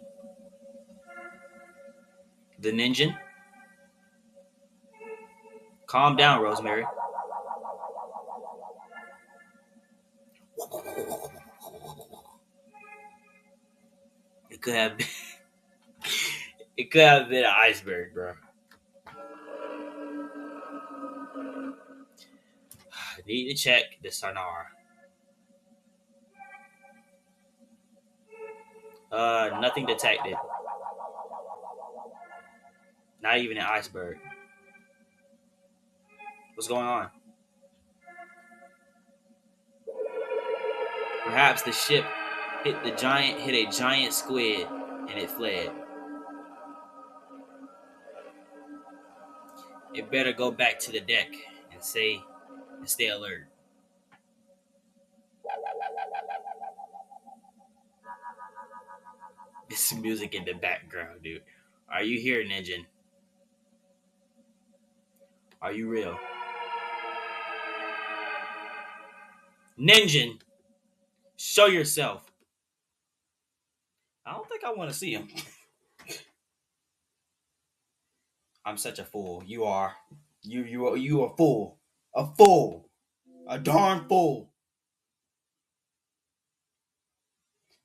the ninja? Calm down, Rosemary. It could have been, it could have been an iceberg, bro. I need to check the sonar. Nothing detected. Not even an iceberg. What's going on? Perhaps the ship hit a giant squid and it fled. It better go back to the deck and stay alert. This music in the background, dude. Are you here, Ninja? Are you real? Ninja, show yourself. I don't think I want to see him. I'm such a fool. You are. You a fool. A fool. A darn fool.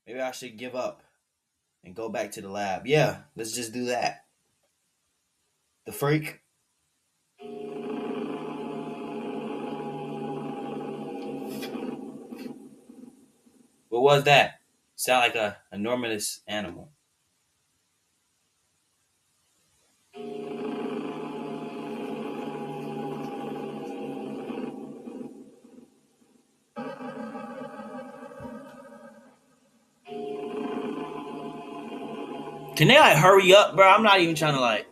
Maybe I should give up and go back to the lab. Yeah, let's just do that. The freak. What was that? Sound like a enormous animal. Can they like hurry up, bro? I'm not even trying to like.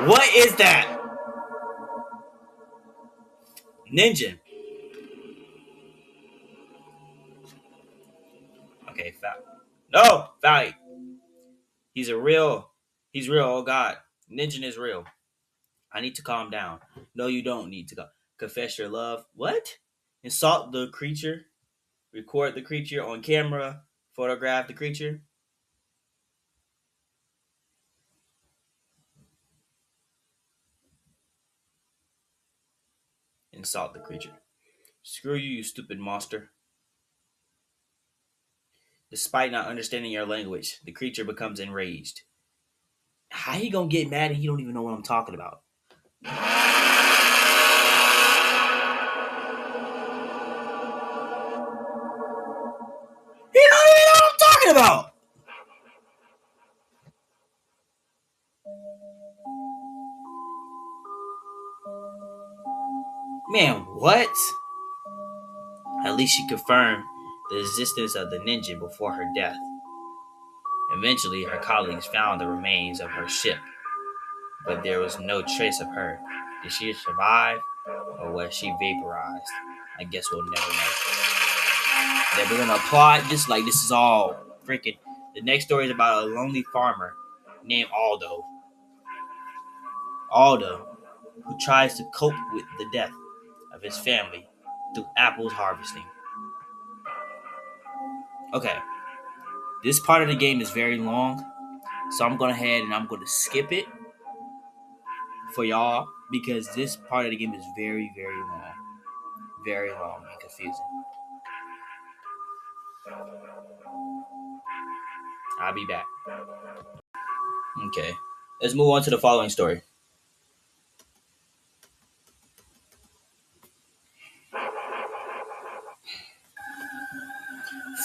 What is that? Ninja. Okay, No, Valley. He's a real. He's real. Oh God, Ninja is real. I need to calm down. No, you don't need to go. Confess your love. What? Insult the creature. Record the creature on camera. Photograph the creature. Insult the creature. Screw you, you stupid monster. Despite not understanding your language, the creature becomes enraged. How he gonna get mad and he don't even know what I'm talking about? He don't even know what I'm talking about. Man, what? At least she confirmed the existence of the ninja before her death. Eventually, her colleagues found the remains of her ship, but there was no trace of her. Did she survive, or was she vaporized? I guess we'll never know. Then we're gonna plot just like this is all freaking. The next story is about a lonely farmer named Aldo. Aldo, who tries to cope with the death of his family through apples harvesting. Okay, this part of the game is very long, so I'm going ahead and I'm going to skip it for y'all because this part of the game is very, very long and confusing. I'll be back. Okay, let's move on to the following story.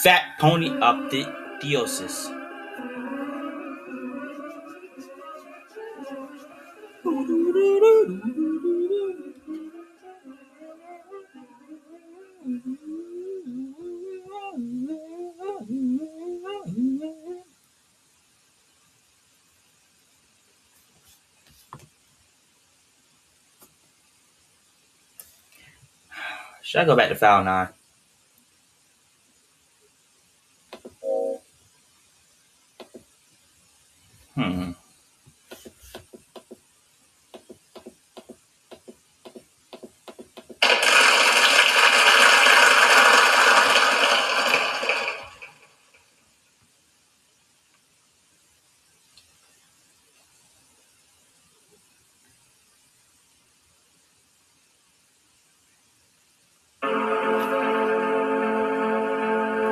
Fat pony optiosis. Should I go back to file 9? Hmm.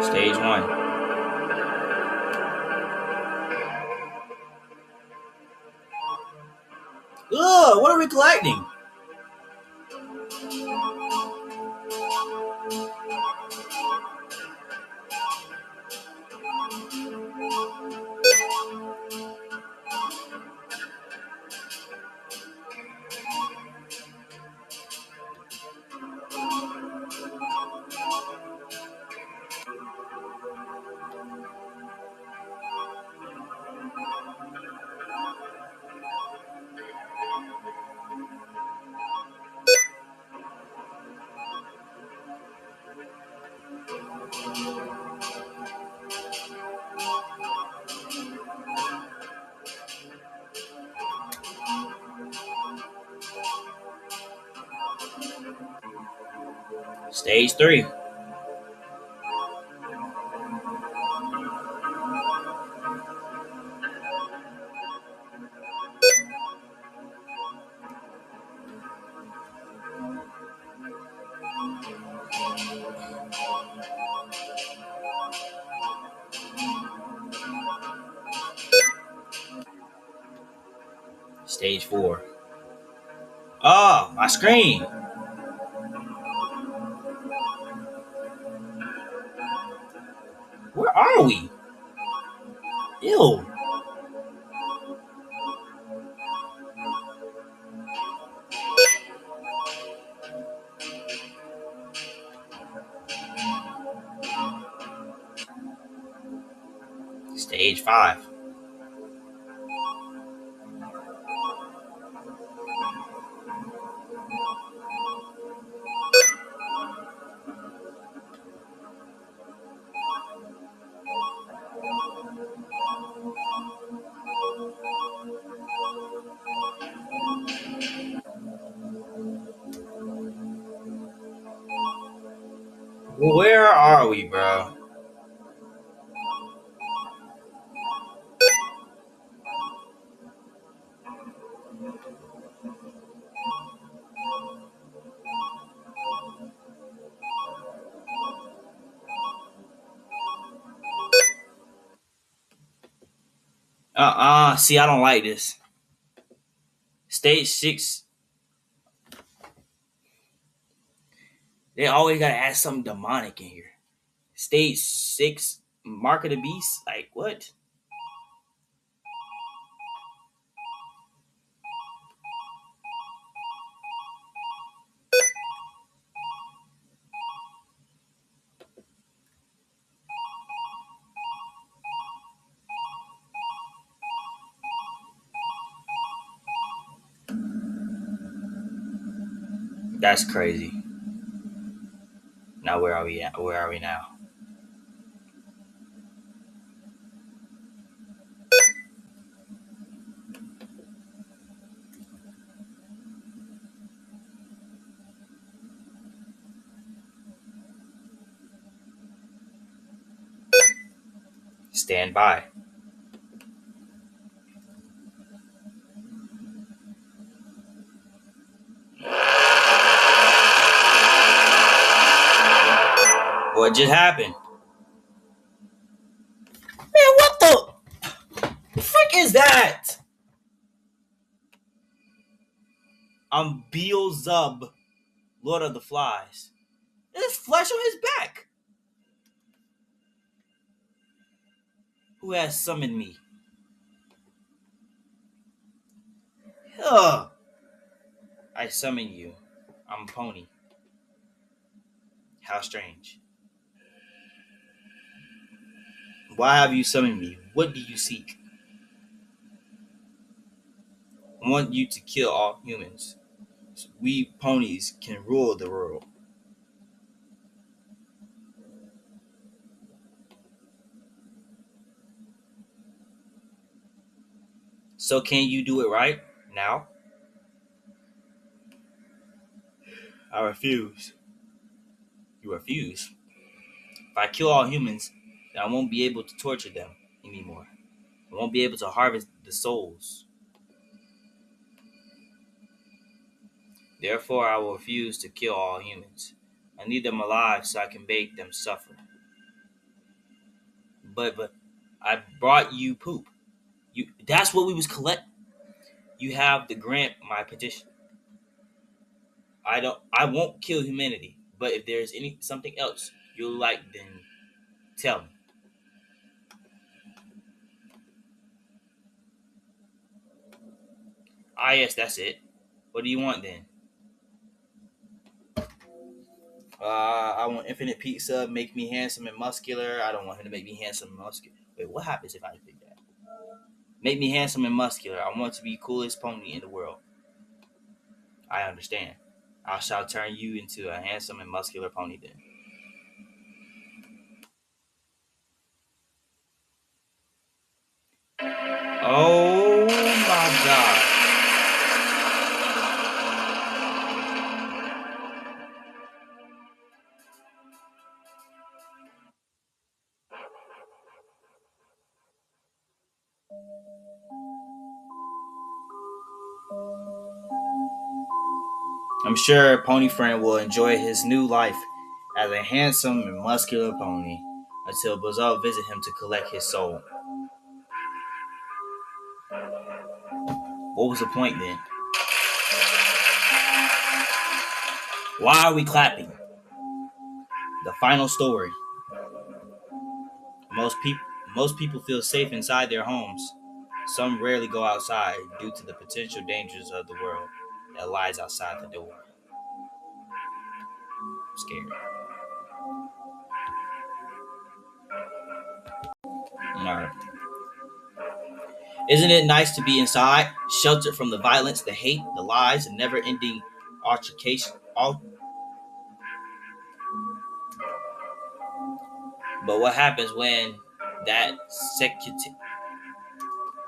Stage 1. Ugh, what are we collecting? Stage 3. Stage 4. Oh, my screen. Where are we? Ew. Stage 5. Where are we, bro? See, I don't like this. Stage 6. They always gotta add something demonic in here. Stage 6, Mark of the Beast. Like, what? That's crazy. Now, where are we at? Where are we now? Stand by. What just happened? Man, what the frick is that? I'm Beelzebub, Lord of the Flies. There's flesh on his back. Who has summoned me? Ugh. I summon you. I'm a pony. How strange. Why have you summoned me? What do you seek? I want you to kill all humans. We ponies can rule the world. So can you do it right now? I refuse. You refuse. If I kill all humans, then I won't be able to torture them anymore. I won't be able to harvest the souls. Therefore, I will refuse to kill all humans. I need them alive so I can make them suffer. But I brought you poop. That's what we was collect. You have to grant my petition. I won't kill humanity. But if there's something else you like, then tell me. Ah, yes, that's it. What do you want then? I want infinite pizza. Make me handsome and muscular. I don't want him to make me handsome and muscular. Wait, what happens if I pick that? Make me handsome and muscular. I want to be coolest pony in the world. I understand. I shall turn you into a handsome and muscular pony then. Oh my god. I'm sure Pony Friend will enjoy his new life as a handsome and muscular pony until Dossow visit him to collect his soul. What was the point then? Why are we clapping? The final story. Most people most people feel safe inside their homes. Some rarely go outside due to the potential dangers of the world that lies outside the door. I'm scared. All right. Isn't it nice to be inside, sheltered from the violence, the hate, the lies, and never-ending altercation? But what happens when that security?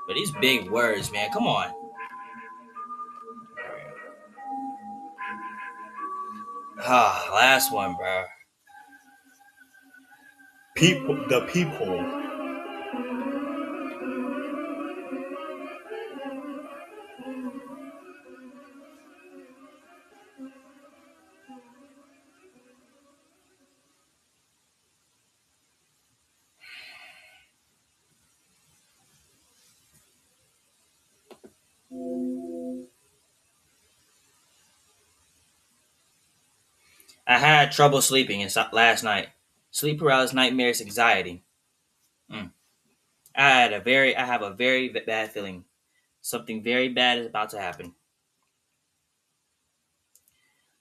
But these big words, man. Come on. Ah, last one, bro. People, the people. I had trouble sleeping last night. Sleep paralysis, nightmares, anxiety. Mm. I have a very bad feeling. Something very bad is about to happen.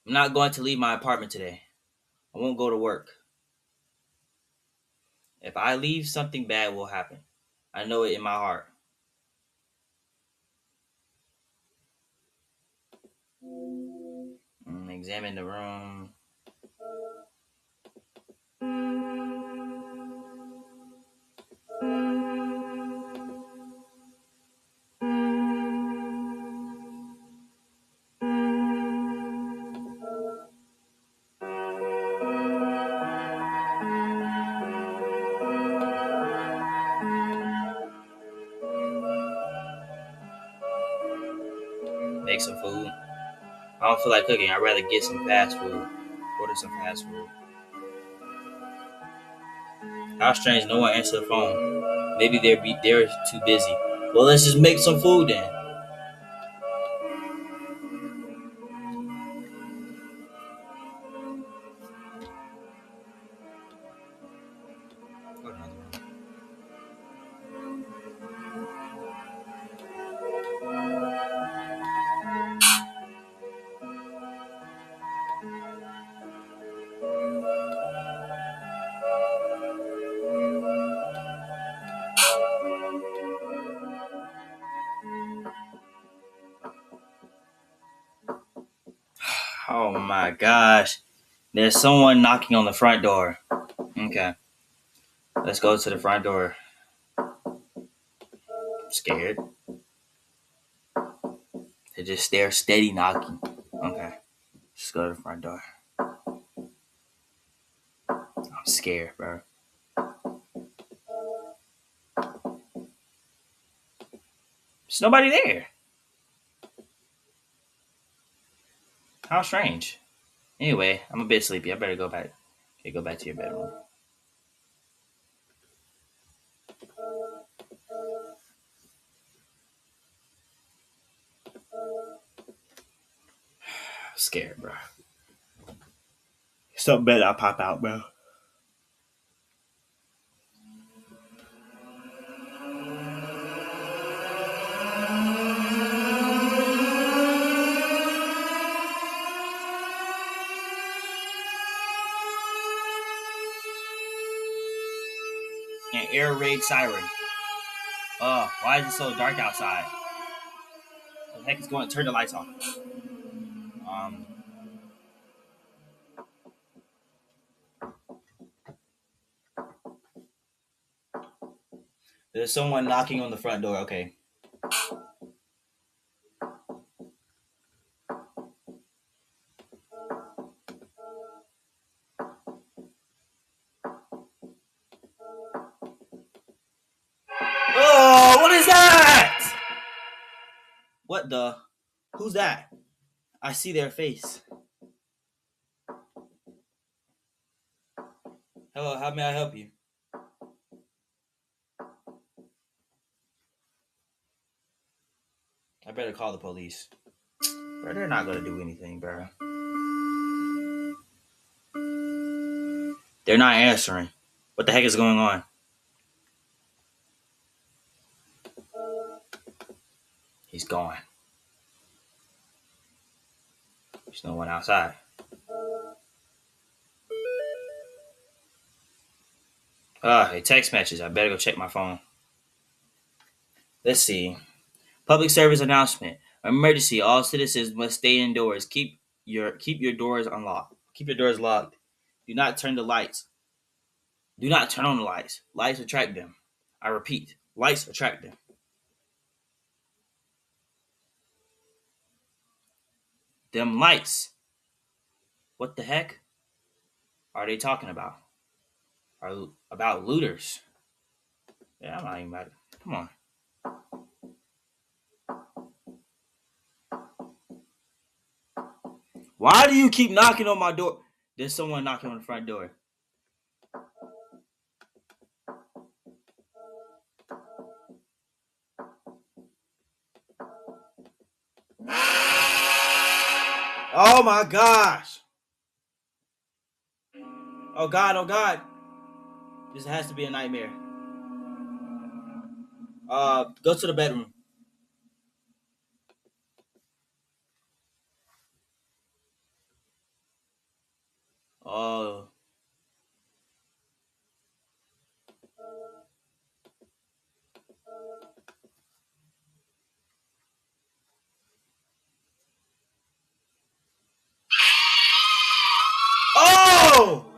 I'm not going to leave my apartment today. I won't go to work. If I leave, something bad will happen. I know it in my heart. Examine the room. Make some food. I don't feel like cooking. I'd rather get some fast food. Order some fast food. How strange no one answered the phone. Maybe they're too busy. Well, let's just make some food then. Oh my gosh. There's someone knocking on the front door. Okay. Let's go to the front door. I'm scared. They're steady knocking. Okay, just go to the front door. I'm scared, bro. There's nobody there. How strange. Anyway, I'm a bit sleepy. I better go back. Okay, go back to your bedroom. I'm scared, bro. Something better I'll pop out, bro. An air raid siren. Oh, why is it so dark outside? What the heck is going? Turn the lights on. Um, there's someone knocking on the front door. Okay. Oh, what is that? What the? Who's that? I see their face. Hello, how may I help you? I better call the police. Bro, they're not gonna do anything, bro. They're not answering. What the heck is going on? He's gone. There's no one outside. A text message. I better go check my phone. Let's see. Public service announcement. Emergency. All citizens must stay indoors. Keep your doors unlocked. Keep your doors locked. Do not turn the lights. Do not turn on the lights. Lights attract them. I repeat. Lights attract them. Them lights. What the heck are they talking about? Are about looters? Yeah, I'm not even about it. Come on. Why do you keep knocking on my door? There's someone knocking on the front door. Oh my gosh. Oh God, oh God. This has to be a nightmare. Go to the bedroom. Oh. Oh!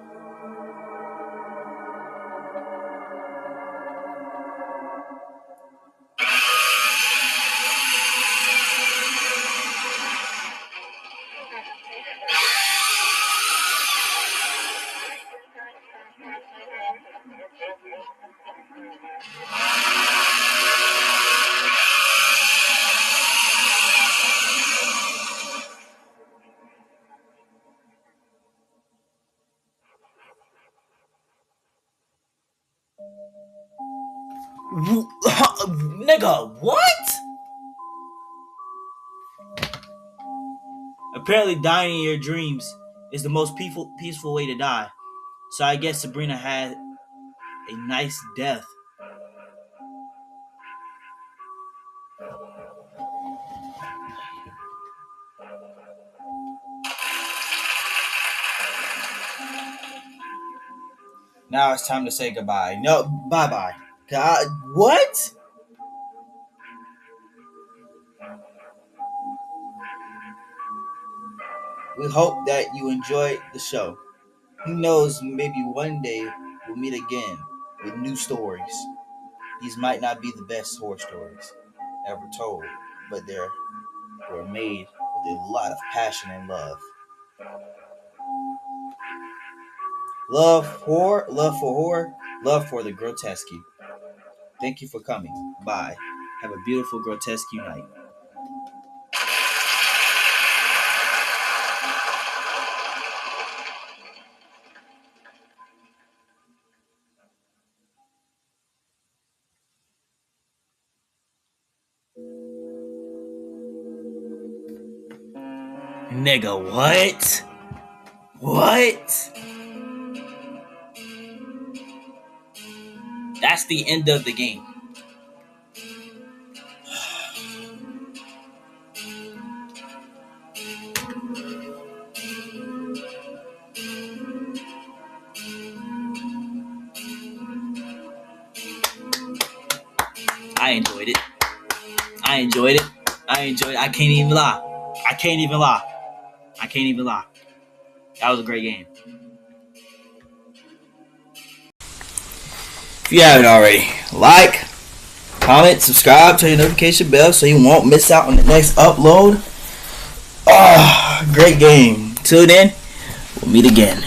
Nigga, what? Apparently, dying in your dreams is the most peaceful way to die. So I guess Sabrina had a nice death. Now it's time to say goodbye. No, bye bye. God, what? We hope that you enjoyed the show. Who knows, maybe one day we'll meet again with new stories. These might not be the best horror stories ever told, but they're were made with a lot of passion and love. Love for horror, love for the grotesque. Thank you for coming. Bye. Have a beautiful grotesque night. Nigga, what? What? That's the end of the game. I enjoyed it. I enjoyed it. I can't even lie. I can't even lie. That was a great game. If you haven't already, like, comment, subscribe, turn your notification bell so you won't miss out on the next upload. Great game. Till then, we'll meet again.